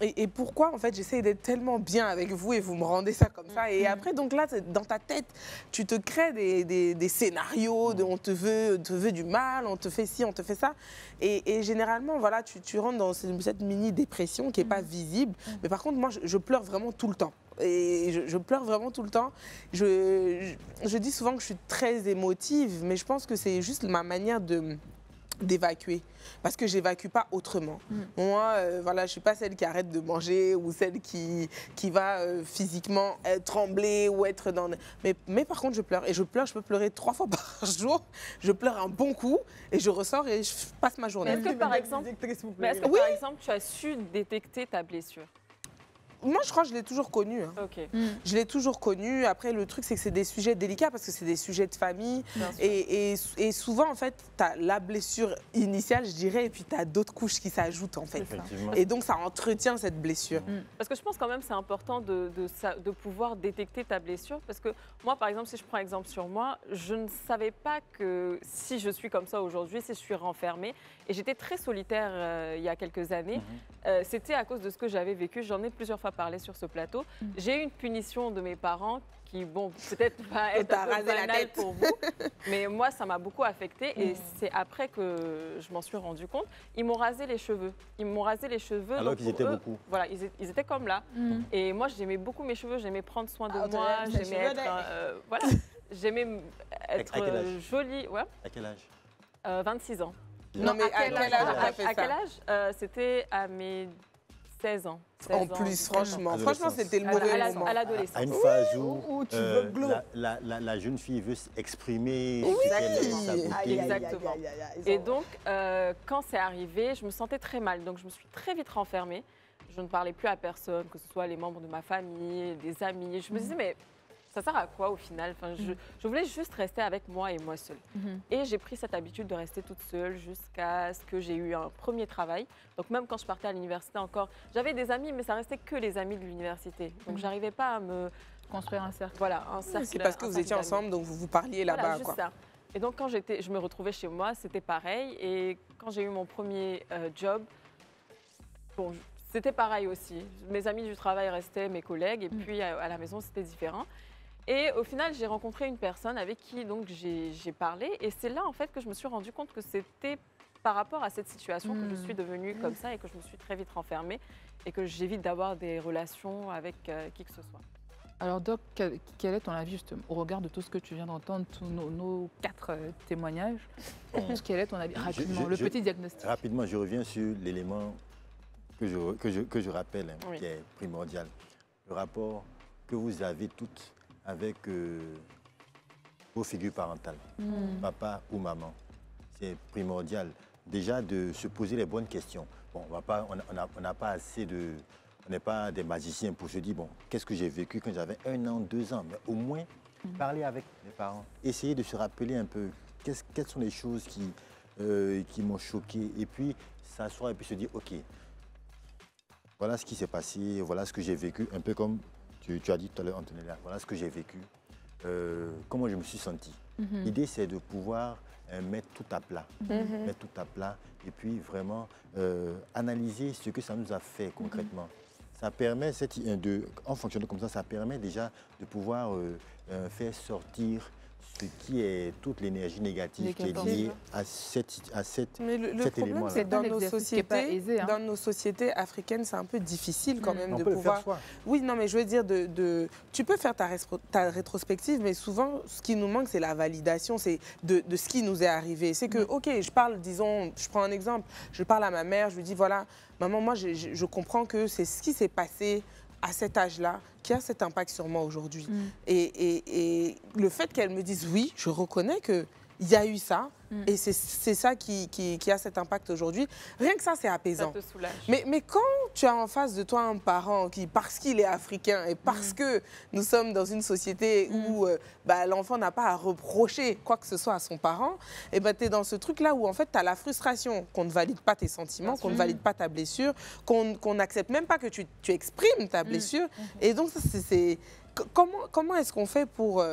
Et pourquoi, en fait, j'essaie d'être tellement bien avec vous et vous me rendez ça comme ça. Et après, donc là, dans ta tête, tu te crées des scénarios, on te veut du mal, on te fait ci, on te fait ça. Et généralement, voilà, tu rentres dans cette mini-dépression qui n'est pas visible. Mais par contre, moi, je pleure vraiment tout le temps. Et je pleure vraiment tout le temps. Je dis souvent que je suis très émotive, mais je pense que c'est juste ma manière d'évacuer, parce que j'évacue pas autrement. Moi, voilà, je suis pas celle qui arrête de manger ou celle qui va physiquement trembler ou être dans... Mais par contre, je pleure. Et je peux pleurer 3 fois par jour. Je pleure un bon coup et je ressors et je passe ma journée. Est-ce que, par exemple, tu as su détecter ta blessure? Moi, je crois que je l'ai toujours connu. Okay. Je l'ai toujours connu. Après, le truc, c'est que c'est des sujets délicats parce que c'est des sujets de famille. Et souvent, en fait, tu as la blessure initiale, je dirais, et puis tu as d'autres couches qui s'ajoutent, en fait. Et donc, ça entretient cette blessure. Parce que je pense quand même que c'est important de pouvoir détecter ta blessure. Parce que moi, par exemple, si je prends exemple sur moi, je ne savais pas que si je suis comme ça aujourd'hui, si je suis renfermée, et j'étais très solitaire il y a quelques années, c'était à cause de ce que j'avais vécu. J'en ai plusieurs fois parlé sur ce plateau. J'ai eu une punition de mes parents qui, bon, peut-être va être un peu banale pour vous, mais moi, ça m'a beaucoup affectée et c'est après que je m'en suis rendu compte. Ils m'ont rasé les cheveux. Ils m'ont rasé les cheveux. Alors qu'ils étaient beaucoup. Voilà, ils étaient comme là. Et moi, j'aimais beaucoup mes cheveux, j'aimais prendre soin de moi, j'aimais être... voilà, j'aimais être jolie. Ouais. À quel âge 26 ans. Non, mais à quel âge C'était à mes 16 ans. 16 en plus, franchement, c'était le mauvais moment. À l'adolescence. À une phase où tu veux la jeune fille veut s'exprimer. Exactement. Et donc, quand c'est arrivé, je me sentais très mal. Donc, je me suis très vite renfermée. Je ne parlais plus à personne, que ce soit les membres de ma famille, des amis. Je me disais, mais ça sert à quoi au final? Enfin, je voulais juste rester avec moi et moi seule. Et j'ai pris cette habitude de rester toute seule jusqu'à ce que j'ai eu un premier travail. Donc même quand je partais à l'université encore, j'avais des amis, mais ça restait que les amis de l'université. Donc j'arrivais pas à me construire un cercle. Voilà, un cercle. C'est parce que vous étiez ensemble, donc vous parliez là-bas. Voilà, juste ça. Et donc quand je me retrouvais chez moi, c'était pareil. Et quand j'ai eu mon premier job, bon, c'était pareil aussi. Mes amis du travail restaient mes collègues, et puis à la maison, c'était différent. Et au final, j'ai rencontré une personne avec qui donc j'ai parlé. Et c'est là, en fait, que je me suis rendu compte que c'était par rapport à cette situation que je suis devenue comme ça et que je me suis très vite renfermée et que j'évite d'avoir des relations avec qui que ce soit. Alors, Doc, quel est ton avis, justement, au regard de tout ce que tu viens d'entendre, tous nos 4 témoignages? Quel est ton avis, rapidement, le petit diagnostic? Rapidement, je reviens sur l'élément que je rappelle, qui est primordial. Le rapport que vous avez toutes avec vos figures parentales, papa ou maman. C'est primordial. Déjà de se poser les bonnes questions. Bon, on n'a pas assez de... On n'est pas des magiciens pour se dire, bon, qu'est-ce que j'ai vécu quand j'avais 1 an, 2 ans? Mais au moins, parler avec les parents. Essayer de se rappeler un peu quelles sont les choses qui m'ont choqué. Et puis s'asseoir et puis se dire, OK, voilà ce qui s'est passé, voilà ce que j'ai vécu, un peu comme tu as dit tout à l'heure, Antonella, voilà ce que j'ai vécu, comment je me suis senti. L'idée, c'est de pouvoir mettre tout à plat, mettre tout à plat et puis vraiment analyser ce que ça nous a fait concrètement. Ça permet, en fonctionnant comme ça permet déjà de pouvoir faire sortir ce qui est toute l'énergie négative qui est liée à cet élément-là. C'est dans nos sociétés, dans nos sociétés africaines, c'est un peu difficile quand même de pouvoir. Oui, non, mais je veux dire, tu peux faire ta rétrospective, mais souvent, ce qui nous manque, c'est la validation, c'est de ce qui nous est arrivé. C'est que, OK, je parle, disons, je prends un exemple, je parle à ma mère, je lui dis, voilà, maman, moi, je comprends que c'est ce qui s'est passé à cet âge-là qui a cet impact sur moi aujourd'hui. Et le fait qu'elle me dise oui, je reconnais qu'il y a eu ça et c'est ça qui a cet impact aujourd'hui. Rien que ça, c'est apaisant. Ça te soulage. Mais quand tu as en face de toi un parent qui, parce qu'il est africain et parce que nous sommes dans une société où l'enfant n'a pas à reprocher quoi que ce soit à son parent, et tu es dans ce truc-là où en fait tu as la frustration qu'on ne valide pas tes sentiments, qu'on ne valide pas ta blessure, qu'on n'accepte même pas que tu exprimes ta blessure. Et donc, comment est-ce qu'on fait pour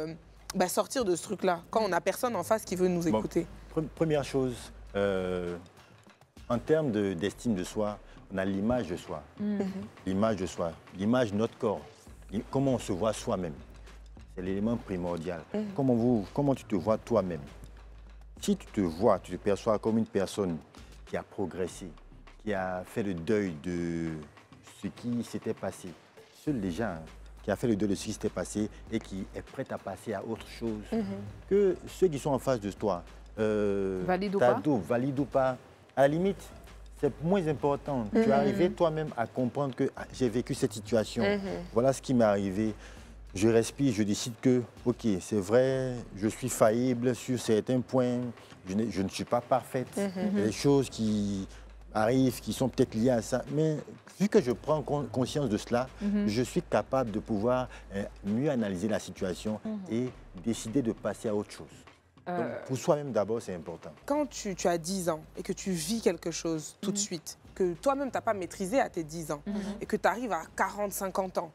sortir de ce truc-là quand on n'a personne en face qui veut nous écouter? Première chose, en termes d'estime de soi, on a l'image de soi. L'image de soi, l'image de notre corps, comment on se voit soi-même. C'est l'élément primordial. Comment tu te vois toi-même. Si tu te vois, tu te perçois comme une personne qui a progressé, qui a fait le deuil de ce qui s'était passé, seul déjà, qui a fait le deuil de ce qui s'était passé et qui est prête à passer à autre chose, que ceux qui sont en face de toi, valide ou pas, à la limite, c'est moins important. Tu es arrivé toi-même à comprendre que j'ai vécu cette situation, voilà ce qui m'est arrivé. Je respire, je décide que, OK, c'est vrai, je suis faillible sur certains points, je ne suis pas parfaite. Il y a des choses qui arrivent, qui sont peut-être liées à ça, mais vu que je prends conscience de cela, je suis capable de pouvoir mieux analyser la situation et décider de passer à autre chose. Donc, pour soi-même d'abord, c'est important. Quand tu as 10 ans et que tu vis quelque chose tout de suite, que toi-même, tu n'as pas maîtrisé à tes 10 ans, et que tu arrives à 40, 50 ans,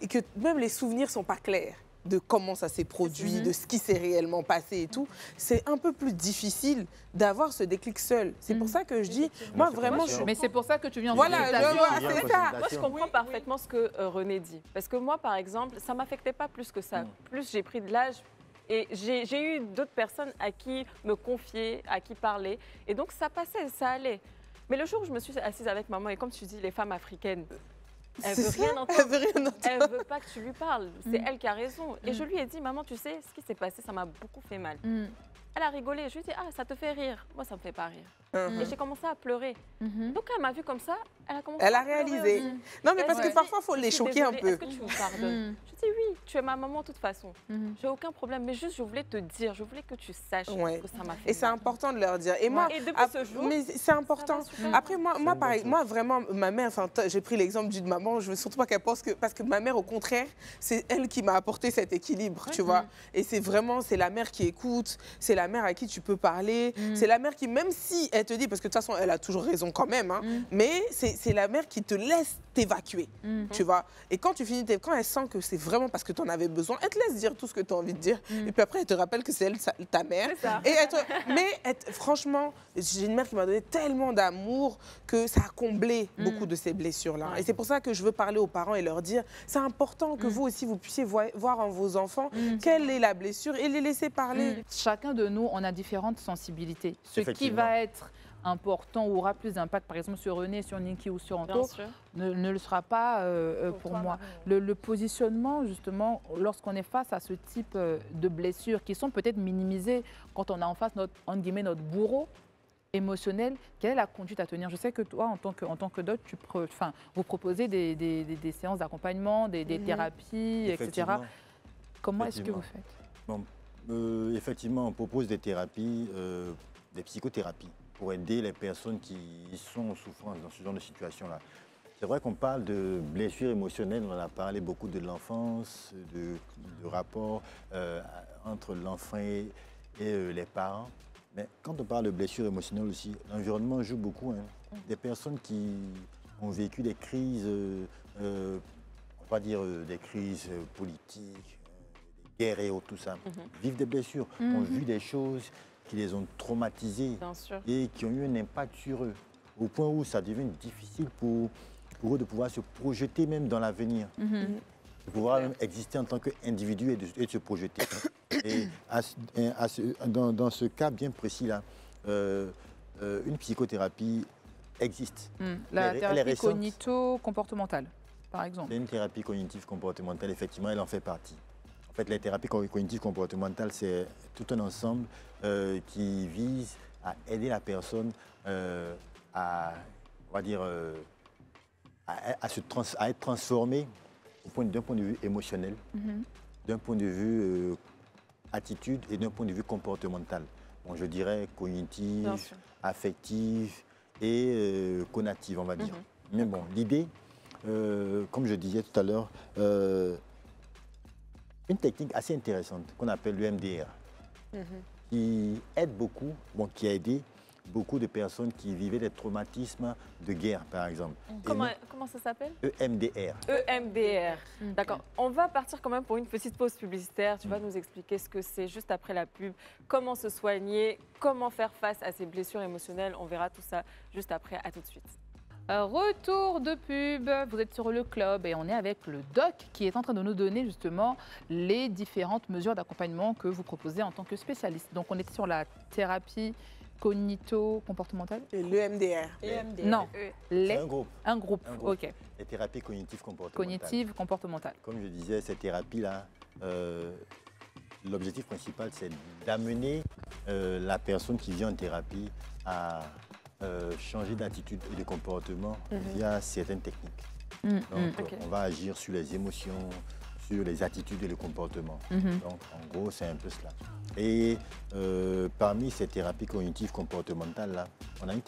et que même les souvenirs ne sont pas clairs de comment ça s'est produit, de ce qui s'est réellement passé et tout, c'est un peu plus difficile d'avoir ce déclic seul. C'est pour ça que je dis, moi vraiment... Mais c'est pour ça que tu viens voilà, c'est ça. Moi, je comprends parfaitement ce que René dit. Parce que moi, par exemple, ça ne m'affectait pas plus que ça. Plus j'ai pris de l'âge, et j'ai eu d'autres personnes à qui me confier, à qui parler. Et donc, ça passait, ça allait. Mais le jour où je me suis assise avec maman, et comme tu dis, les femmes africaines, elle veut rien entendre. Elle veut pas que tu lui parles. C'est elle qui a raison. Et je lui ai dit, maman, tu sais, ce qui s'est passé, ça m'a beaucoup fait mal. Elle a rigolé. Je lui ai dit, ah, ça te fait rire. Moi, ça me fait pas rire. Et j'ai commencé à pleurer. Donc, quand elle m'a vue comme ça, elle a commencé à pleurer. réalisé. Non, mais parce que parfois, il faut les choquer un peu. Est-ce que tu me pardonnes? Je dis oui, tu es ma maman de toute façon. J'ai aucun problème, mais juste, je voulais te dire, je voulais que tu saches que ça m'a fait Et c'est important de leur dire. Et moi, depuis ce jour, mais c'est important. Après, moi, pareil, moi, vraiment, ma mère, enfin, j'ai pris l'exemple d'une maman, je veux surtout pas qu'elle pense que, parce que ma mère, au contraire, c'est elle qui m'a apporté cet équilibre, tu vois. Et c'est vraiment, c'est la mère qui écoute, c'est la mère à qui tu peux parler, c'est la mère qui, même si elle te dit, parce que de toute façon, elle a toujours raison quand même, mais c'est la mère qui te laisse t'évacuer, tu vois. Et quand tu finis, quand elle sent que c'est vraiment parce que tu en avais besoin, elle te laisse dire tout ce que tu as envie de dire. Et puis après, elle te rappelle que c'est elle, ta mère. Mais franchement, j'ai une mère qui m'a donné tellement d'amour que ça a comblé beaucoup de ces blessures-là. Et c'est pour ça que je veux parler aux parents et leur dire, c'est important que vous aussi, vous puissiez voir en vos enfants quelle est la blessure et les laisser parler. Chacun de nous, on a différentes sensibilités. Ce qui va être important ou aura plus d'impact, par exemple sur René, sur Niki ou sur Anto, ne le sera pas pour moi. Le positionnement, justement, lorsqu'on est face à ce type de blessures qui sont peut-être minimisées quand on a en face notre bourreau émotionnel, quelle est la conduite à tenir? Je sais que toi, en tant que doc, vous proposez des séances d'accompagnement, des thérapies, etc. Comment est-ce que vous faites? Effectivement, on propose des thérapies, des psychothérapies, pour aider les personnes qui sont en souffrance dans ce genre de situation-là. C'est vrai qu'on parle de blessures émotionnelles, on a parlé beaucoup de l'enfance, de rapport entre l'enfant et les parents. Mais quand on parle de blessures émotionnelles aussi, l'environnement joue beaucoup. Des personnes qui ont vécu des crises, on va dire des crises politiques, des guerres et autres, tout ça, vivent des blessures, ont vu des choses qui les ont traumatisés et qui ont eu un impact sur eux, au point où ça devient difficile pour eux de pouvoir se projeter même dans l'avenir, de pouvoir même exister en tant qu'individu et de se projeter. Et dans ce cas bien précis-là, une psychothérapie existe. La thérapie cognito-comportementale, par exemple. C'est une thérapie cognitive comportementale, effectivement, elle en fait partie. En fait, la thérapie cognitive comportementale, c'est tout un ensemble qui vise à aider la personne à, on va dire, à être transformée d'un point de vue émotionnel, d'un point de vue attitude et d'un point de vue comportemental. Bon, je dirais cognitif, affectif et conatif, on va dire. Mais bon, l'idée, comme je disais tout à l'heure, une technique assez intéressante qu'on appelle l'EMDR, qui aide beaucoup, qui a aidé beaucoup de personnes qui vivaient des traumatismes de guerre, par exemple. Comment ça s'appelle? EMDR. EMDR. D'accord. On va partir quand même pour une petite pause publicitaire. Tu vas nous expliquer ce que c'est juste après la pub, comment se soigner, comment faire face à ces blessures émotionnelles. On verra tout ça juste après. À tout de suite. Retour de pub, vous êtes sur le club et on est avec le doc qui est en train de nous donner justement les différentes mesures d'accompagnement que vous proposez en tant que spécialiste. Donc on était sur la thérapie cognito-comportementale. Et l'EMDR. Non, c'est un groupe. Un groupe, ok. Les thérapies cognitives comportementales. Cognitives comportementales. Comme je disais, cette thérapie-là, l'objectif principal, c'est d'amener la personne qui vient en thérapie à changer d'attitude et de comportement via certaines techniques. Donc, on va agir sur les émotions, sur les attitudes et le comportement. Donc, en gros, c'est un peu cela. Et parmi ces thérapies cognitives comportementales-là, on a une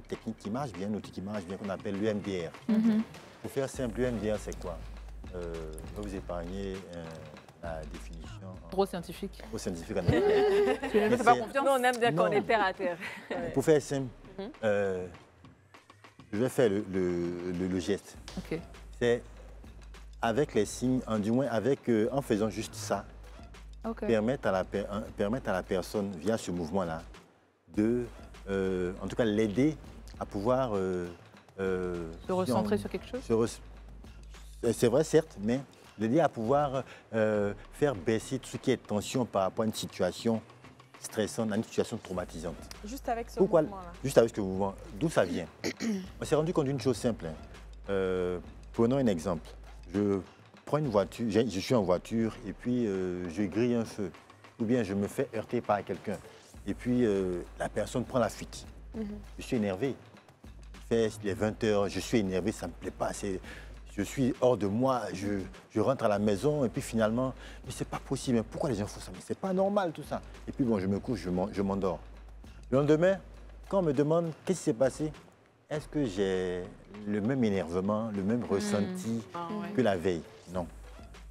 technique qui marche bien, un outil qui marche bien, qu'on appelle l'EMDR. Pour faire simple, l'EMDR, c'est quoi? Je vais vous épargner la définition. Trop scientifique. Trop scientifique. Tu n'as pas confiance? Nous, on aime bien quand on est terre à terre. Pour faire simple, je vais faire le geste. Ok. C'est avec les signes, du moins en faisant juste ça, permettre à la personne, via ce mouvement-là, en tout cas l'aider à pouvoir... se recentrer sur quelque chose? C'est vrai, certes, mais l'aider à pouvoir faire baisser tout ce qui est tension par rapport à une situation stressante, à une situation traumatisante. Juste avec ce mouvement-là. Juste avec ce mouvement. D'où ça vient? On s'est rendu compte d'une chose simple. Prenons un exemple. Je prends une voiture, je suis en voiture et puis je grille un feu. Ou bien je me fais heurter par quelqu'un. Et puis la personne prend la fuite. Je suis énervé. Il fait les 20 heures, je suis énervé, ça ne me plaît pas. Je suis hors de moi, je rentre à la maison et puis finalement, mais c'est pas possible, pourquoi les gens font ça? Mais c'est pas normal tout ça. Et puis bon, je me couche, je m'endors. Le lendemain, quand on me demande qu'est-ce qui s'est passé, est-ce que j'ai le même énervement, le même ressenti que la veille? Non.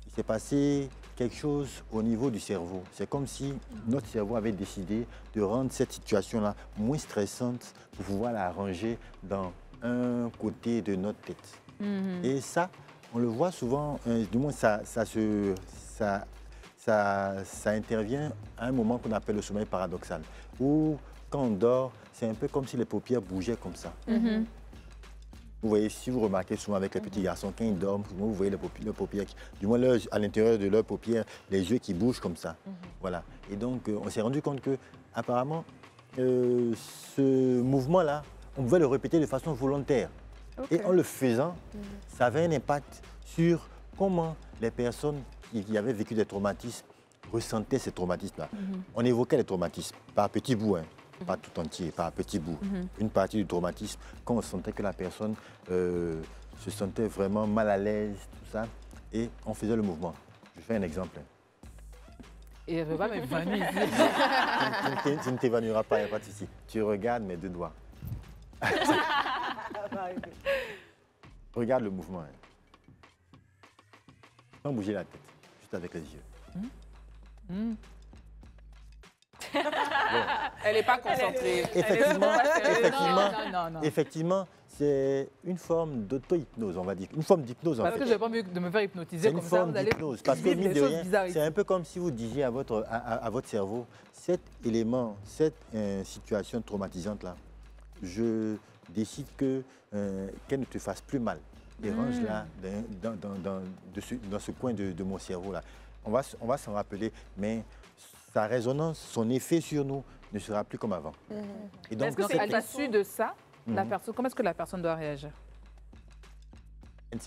Il s'est passé quelque chose au niveau du cerveau. C'est comme si notre cerveau avait décidé de rendre cette situation-là moins stressante pour pouvoir la ranger dans un côté de notre tête. Et ça, on le voit souvent, du moins ça intervient à un moment qu'on appelle le sommeil paradoxal, où quand on dort, c'est un peu comme si les paupières bougeaient comme ça. Vous voyez, si vous remarquez souvent avec les petits garçons, quand ils dorment, vous voyez les paupières, du moins à l'intérieur de leurs paupières, les yeux qui bougent comme ça. Voilà. Et donc, on s'est rendu compte que, apparemment, ce mouvement-là, on pouvait le répéter de façon volontaire. Et en le faisant, ça avait un impact sur comment les personnes qui avaient vécu des traumatismes ressentaient ces traumatismes-là. On évoquait les traumatismes par petits bouts, pas tout entier, par petits bouts. Une partie du traumatisme, quand on sentait que la personne se sentait vraiment mal à l'aise, tout ça, et on faisait le mouvement. Je fais un exemple. Et elle ne veut pas m'évanouir. Tu ne t'évanouiras pas, il n'y a pas de souci. Tu regardes mes deux doigts. Regarde le mouvement. Sans bouger la tête, juste avec les yeux. Elle n'est pas concentrée. Effectivement, c'est une forme d'auto-hypnose, on va dire. Une forme d'hypnose, en fait. Parce que je n'ai pas envie de me faire hypnotiser comme ça. C'est une forme d'hypnose. Parce que, mine de rien, c'est un peu comme si vous disiez à votre cerveau, cet élément, cette situation traumatisante-là, je décide qu'elle ne te fasse plus mal. Et range-la dans ce coin de mon cerveau-là. On va s'en rappeler, mais sa résonance, son effet sur nous ne sera plus comme avant. Et donc, est-ce qu'à l'issue de ça, comment est-ce que la personne doit réagir? Elle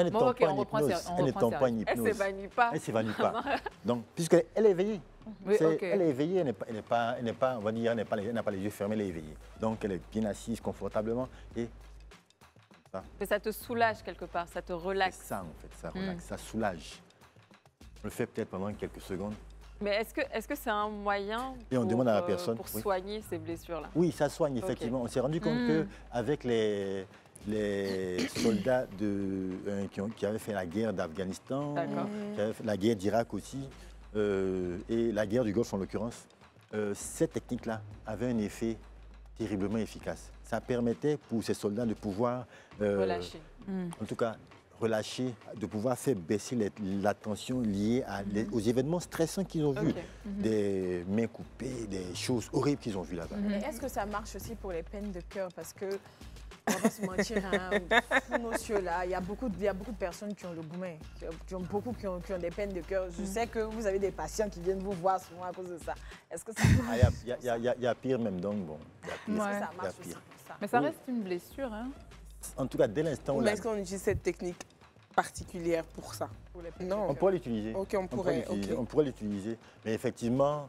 ne tombe pas en hypnose. Elle ne s'évanouit pas. Elle ne s'évanouit pas. Donc, puisqu'elle est éveillée. Elle est éveillée, elle n'est pas, on va dire, elle n'a pas les yeux fermés, elle est éveillée. Donc, elle est bien assise confortablement et mais ça te soulage quelque part, ça te relaxe. C'est ça en fait, ça relaxe, ça soulage. On le fait peut-être pendant quelques secondes. Mais est-ce que c'est un moyen pour soigner ces blessures-là? Oui, ça soigne effectivement. On s'est rendu compte qu'avec les soldats qui avaient fait la guerre d'Afghanistan, qui avaient fait la guerre d'Irak aussi, et la guerre du Golfe en l'occurrence, cette technique-là avait un effet terriblement efficace. Ça permettait pour ces soldats de pouvoir relâcher. En tout cas, relâcher, de pouvoir faire baisser la tension liée aux événements stressants qu'ils ont vus. Des mains coupées, des choses horribles qu'ils ont vues là-bas. Est-ce que ça marche aussi pour les peines de cœur? Parce que, on va pas se mentir, sous nos cieux-là, il y a beaucoup de personnes qui ont le goumet, qui ont des peines de cœur. Je sais que vous avez des patients qui viennent vous voir souvent à cause de ça. Est-ce que ça marche? Il y a pire même, donc bon. Est-ce que ça marche aussi pour ça? Mais ça reste une blessure, hein? En tout cas, dès l'instant où... Est-ce qu'on utilise cette technique particulière pour ça? Non. On pourrait l'utiliser. Ok, on pourrait l'utiliser. Mais effectivement,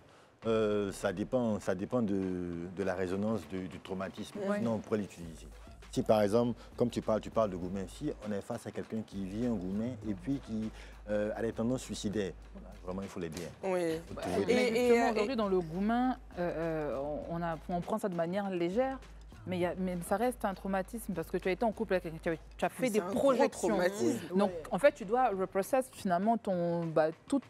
ça dépend de la résonance du traumatisme. Sinon, on pourrait l'utiliser. Si par exemple, comme tu parles de goumet, si on est face à quelqu'un qui vit un goumet et puis qui a des tendances suicidaires, vraiment il faut l'aider. Oui. Et aujourd'hui, dans le goumet, on prend ça de manière légère. Mais ça reste un traumatisme parce que tu as été en couple avec quelqu'un, tu as fait des projections. Donc, en fait, tu dois reprocess finalement tous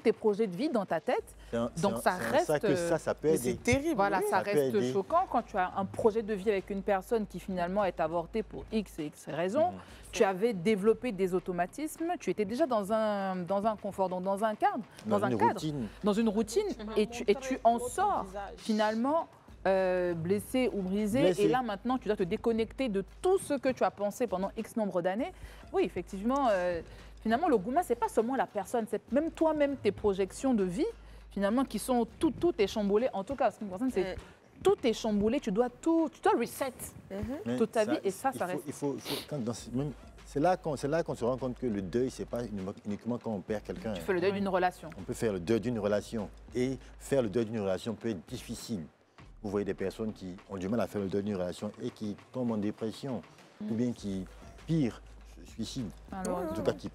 tes projets de vie dans ta tête. Donc, ça reste... ça peut aider. C'est terrible. Voilà, ça reste choquant quand tu as un projet de vie avec une personne qui finalement est avortée pour X et X raisons. Tu avais développé des automatismes, tu étais déjà dans un confort, dans un cadre, dans une routine, et tu en sors finalement... blessé ou brisé, et là maintenant tu dois te déconnecter de tout ce que tu as pensé pendant X nombre d'années. Oui, effectivement, finalement le goumet, c'est pas seulement la personne, c'est même toi-même, tes projections de vie, finalement, qui sont tout est chamboulé. En tout cas, ce qui me concerne, c'est tout est chamboulé, tu dois reset toute ta vie, et ça reste. C'est là qu'on se rend compte que le deuil, c'est pas uniquement quand on perd quelqu'un. Tu fais le deuil d'une relation. On peut faire le deuil d'une relation, et faire le deuil d'une relation peut être difficile. Vous voyez des personnes qui ont du mal à faire le deuil d'une relation et qui tombent en dépression, ou bien qui, pire, se suicident. En tout cas, qui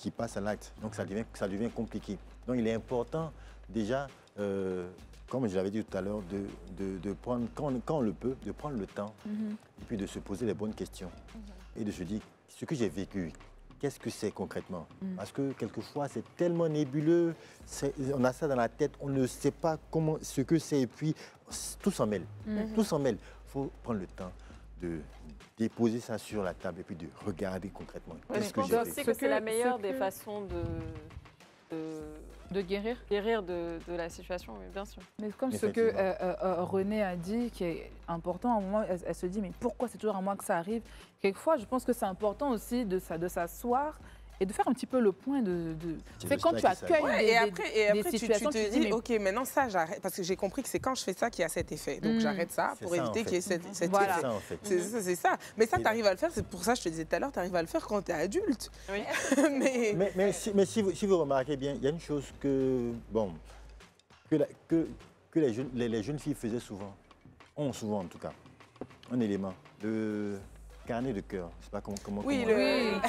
passent à l'acte. Donc, ça devient compliqué. Donc, il est important, déjà, comme je l'avais dit tout à l'heure, de prendre, quand on le peut, de prendre le temps et puis de se poser les bonnes questions. Et de se dire, ce que j'ai vécu, qu'est-ce que c'est concrètement? Parce que quelquefois, c'est tellement nébuleux, on a ça dans la tête, on ne sait pas ce que c'est, et puis tout s'en mêle. Tout s'en mêle. Il faut prendre le temps de déposer ça sur la table et puis de regarder concrètement. Qu'est-ce que j'ai fait? C'est la meilleure des façons de guérir de la situation, oui, bien sûr. Mais comme ce que Renée a dit, qui est important, à un moment, elle se dit, mais pourquoi c'est toujours à moi que ça arrive? Quelquefois, je pense que c'est important aussi de s'asseoir et de faire un petit peu le point C'est quand tu accueilles des situations, tu te dis, OK, maintenant ça, j'arrête. Parce que j'ai compris que c'est quand je fais ça qu'il y a cet effet. Donc, j'arrête ça pour éviter qu'il y ait cet effet. C'est ça. Mais ça, tu arrives à le faire. C'est pour ça que je te disais tout à l'heure, tu arrives à le faire quand tu es adulte. Oui. mais si vous remarquez bien, il y a une chose que les jeunes filles faisaient souvent, ont souvent en tout cas, un élément, le carnet de cœur. Je ne sais pas comment. Oui, le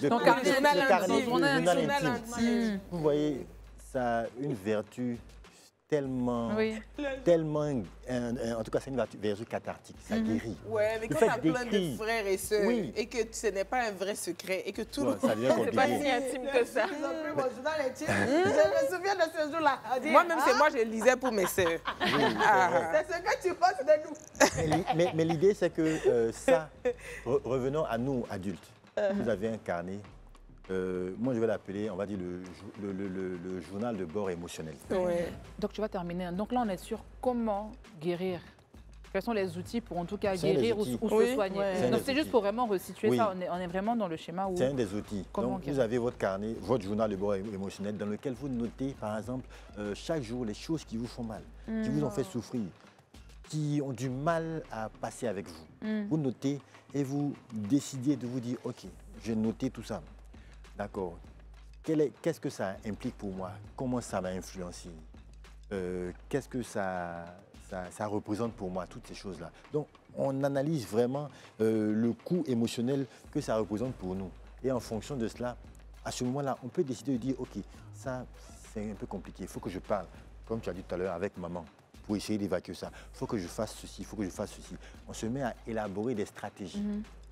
journal intime. Vous voyez, ça a une vertu tellement, en tout cas, c'est une vertu cathartique, ça guérit. Ouais, mais Le quand fait tu as plein d'écrire, de frères et sœurs oui. et que ce n'est pas un vrai secret et que tout le monde... ça devient C'est pas compliqué. si intime que ça. Ils ont pris mon journal intime. Je me souviens de ce jour-là. On dit, Moi-même, c'est moi, je le lisais pour mes sœurs. c'est ce que tu penses de nous. Mais l'idée, c'est que revenons à nous, adultes. Vous avez un carnet. Moi, je vais l'appeler, on va dire, le journal de bord émotionnel. Ouais. Donc tu vas terminer. Donc là, on est sur comment guérir. Quels sont les outils pour en tout cas C'est un des guérir ou outils. se Oui, soigner. ouais. C'est un Donc des c'est juste outils. pour vraiment resituer Oui. ça. On est vraiment dans le schéma où... C'est un des outils. Comment Donc, guérir? vous avez votre carnet, votre journal de bord émotionnel dans lequel vous notez, par exemple, chaque jour les choses qui vous font mal, qui vous ont fait souffrir, qui ont du mal à passer avec vous. Vous notez et vous décidez de vous dire, OK, je vais noter tout ça. D'accord. Qu'est-ce que ça implique pour moi? Comment ça m'a influencé? Qu'est-ce que ça représente pour moi, toutes ces choses-là. Donc, on analyse vraiment le coût émotionnel que ça représente pour nous. Et en fonction de cela, à ce moment-là, on peut décider de dire, OK, ça, c'est un peu compliqué. Il faut que je parle, comme tu as dit tout à l'heure, avec maman, pour essayer d'évacuer ça. Il faut que je fasse ceci, il faut que je fasse ceci. On se met à élaborer des stratégies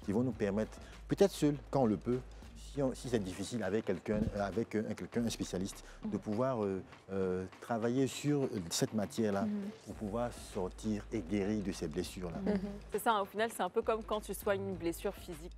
qui vont nous permettre, peut-être seul, quand on le peut, si c'est difficile avec quelqu'un, un spécialiste, de pouvoir travailler sur cette matière-là pour pouvoir sortir et guérir de ces blessures-là. C'est ça, au final, c'est un peu comme quand tu soignes une blessure physique.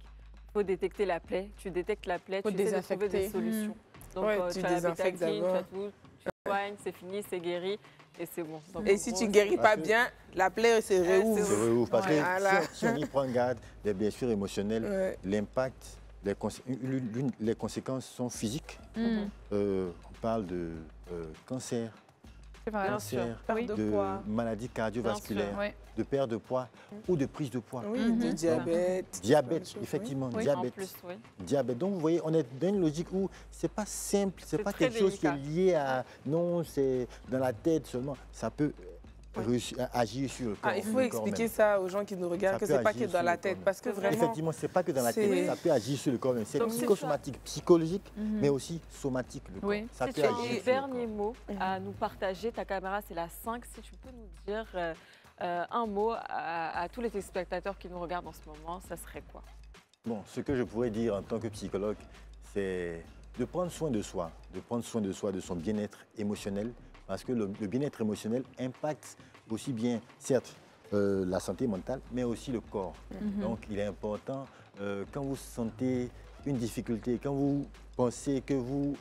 Il faut détecter la plaie. Tu détectes la plaie, Faut tu essaies de trouver des désinfecter. solutions. Donc, Ouais, tu tu as la désinfectes bétadine, tu d'abord. as tout, tu soignes, c'est fini, c'est guéri et c'est bon. Donc, Et en si gros, tu ne guéris pas bien, la plaie se réouvre. Se réouvre, parce que Voilà. si on y prend garde des blessures émotionnelles, Ouais. l'impact, les conséquences sont physiques. On parle de cancer, C'est vrai. Bien sûr. cancer, Perte de poids. maladies cardiovasculaires, Ouais. de perte de poids ou de prise de poids. Oui, de diabète. Diabète, plein de choses, effectivement, Oui. En diabète. plus, oui. Diabète. Donc vous voyez, on est dans une logique où c'est pas simple, c'est pas très quelque chose qui est délicat. lié à non, c'est dans la tête seulement. Ça peut agir sur le corps. Ah, il faut le corps expliquer même. ça aux gens qui nous regardent, Ça que peut c'est pas agir que dans sur la le tête. corps Parce que vraiment, Effectivement, c'est pas que dans la c'est- tête, ça peut agir sur le corps même. C'est Donc, c'est psychosomatique, psychologique, mais aussi somatique le corps. Oui. Ça Si peut tu as agir un sur le dernier corps. mot à nous partager, ta caméra c'est la 5, si tu peux nous dire un mot à tous les téléspectateurs qui nous regardent en ce moment, ça serait quoi? Bon, ce que je pourrais dire en tant que psychologue, c'est de prendre soin de soi, de son bien-être émotionnel, parce que le bien-être émotionnel impacte aussi bien, certes, la santé mentale, mais aussi le corps. Donc, il est important, quand vous sentez une difficulté, quand vous pensez que vous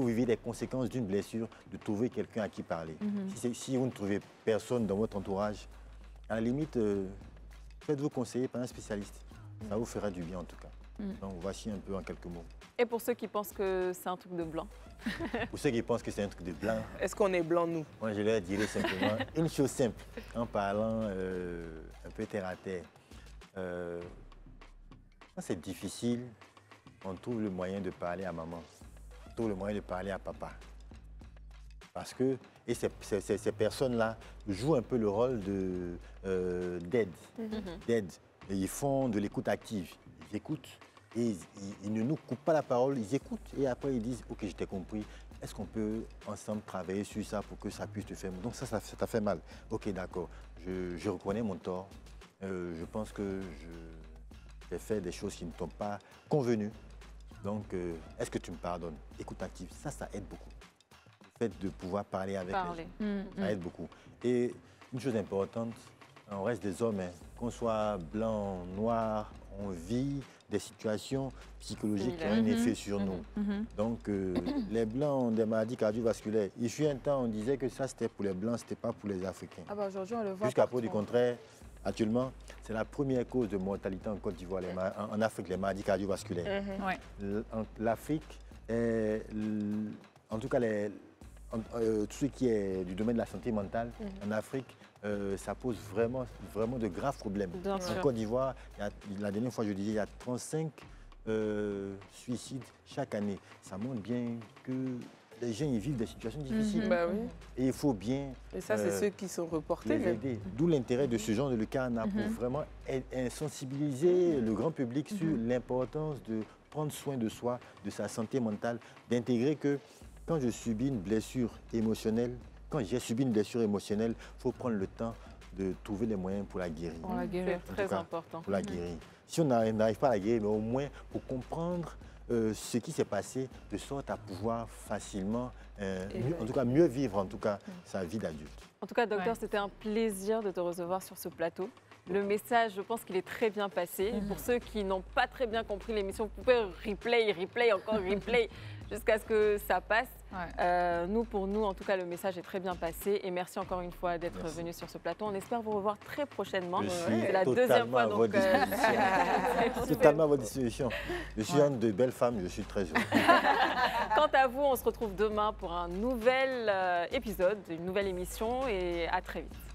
vivez les conséquences d'une blessure, de trouver quelqu'un à qui parler. Si vous ne trouvez personne dans votre entourage, à la limite, faites-vous conseiller par un spécialiste. Ça vous fera du bien en tout cas. Donc voici un peu en quelques mots. Et pour ceux qui pensent que c'est un truc de blanc, Pour ceux qui pensent que c'est un truc de blanc, est-ce qu'on est blanc, nous? moi je leur dirais simplement une chose simple, en parlant un peu terre à terre. Quand c'est difficile, on trouve le moyen de parler à maman, on trouve le moyen de parler à papa. Parce que ces personnes-là jouent un peu le rôle d'aide. D'aide. Et ils font de l'écoute active. Ils écoutent et ils ne nous coupent pas la parole, ils écoutent et après ils disent « Ok, je t'ai compris, est-ce qu'on peut ensemble travailler sur ça pour que ça puisse te faire mal ?» Donc ça t'a fait mal. Ok, d'accord, je reconnais mon tort. Je pense que j'ai fait des choses qui ne t'ont pas convenu. Donc, est-ce que tu me pardonnes? Écoute active, ça aide beaucoup. Le fait de pouvoir parler avec les gens, ça aide beaucoup. Et une chose importante, on reste des hommes, hein. Qu'on soit blanc, noir, on vit des situations psychologiques qui ont un effet sur nous. Donc, les blancs ont des maladies cardiovasculaires. Il fut un temps, on disait que ça c'était pour les blancs, c'était pas pour les Africains. Ah bah aujourd'hui, on le voit Jusqu'à partout. preuve du contraire, actuellement, c'est la première cause de mortalité en Côte d'Ivoire, en Afrique, les maladies cardiovasculaires. L'Afrique, en tout cas, tout ce qui est du domaine de la santé mentale, en Afrique, ça pose vraiment de graves problèmes. Bien En sûr. Côte d'Ivoire, la dernière fois, je disais, il y a 35 suicides chaque année. Ça montre bien que les gens ils vivent des situations difficiles. Bah oui. Et il faut bien Et ça, c'est ceux qui sont reportés. les même. aider. D'où l'intérêt de ce genre de Lucarna pour vraiment sensibiliser le grand public sur l'importance de prendre soin de soi, de sa santé mentale, d'intégrer que quand je subis une blessure émotionnelle, quand j'ai subi une blessure émotionnelle, il faut prendre le temps de trouver les moyens pour la guérir. C'est très important. Pour la guérir. Si on n'arrive pas à la guérir, mais au moins pour comprendre ce qui s'est passé, de sorte à pouvoir facilement, en tout cas mieux vivre en tout cas sa vie d'adulte. En tout cas, docteur, c'était un plaisir de te recevoir sur ce plateau. Le message, je pense qu'il est très bien passé. Pour ceux qui n'ont pas très bien compris l'émission, vous pouvez replay, encore replay, jusqu'à ce que ça passe. Pour nous, en tout cas, le message est très bien passé. Et merci encore une fois d'être venu sur ce plateau. On espère vous revoir très prochainement. C'est la deuxième fois. Donc, totalement à votre disposition. Je suis une de belles femmes, je suis très heureux. Quant à vous, on se retrouve demain pour un nouvel épisode, une nouvelle émission. Et à très vite.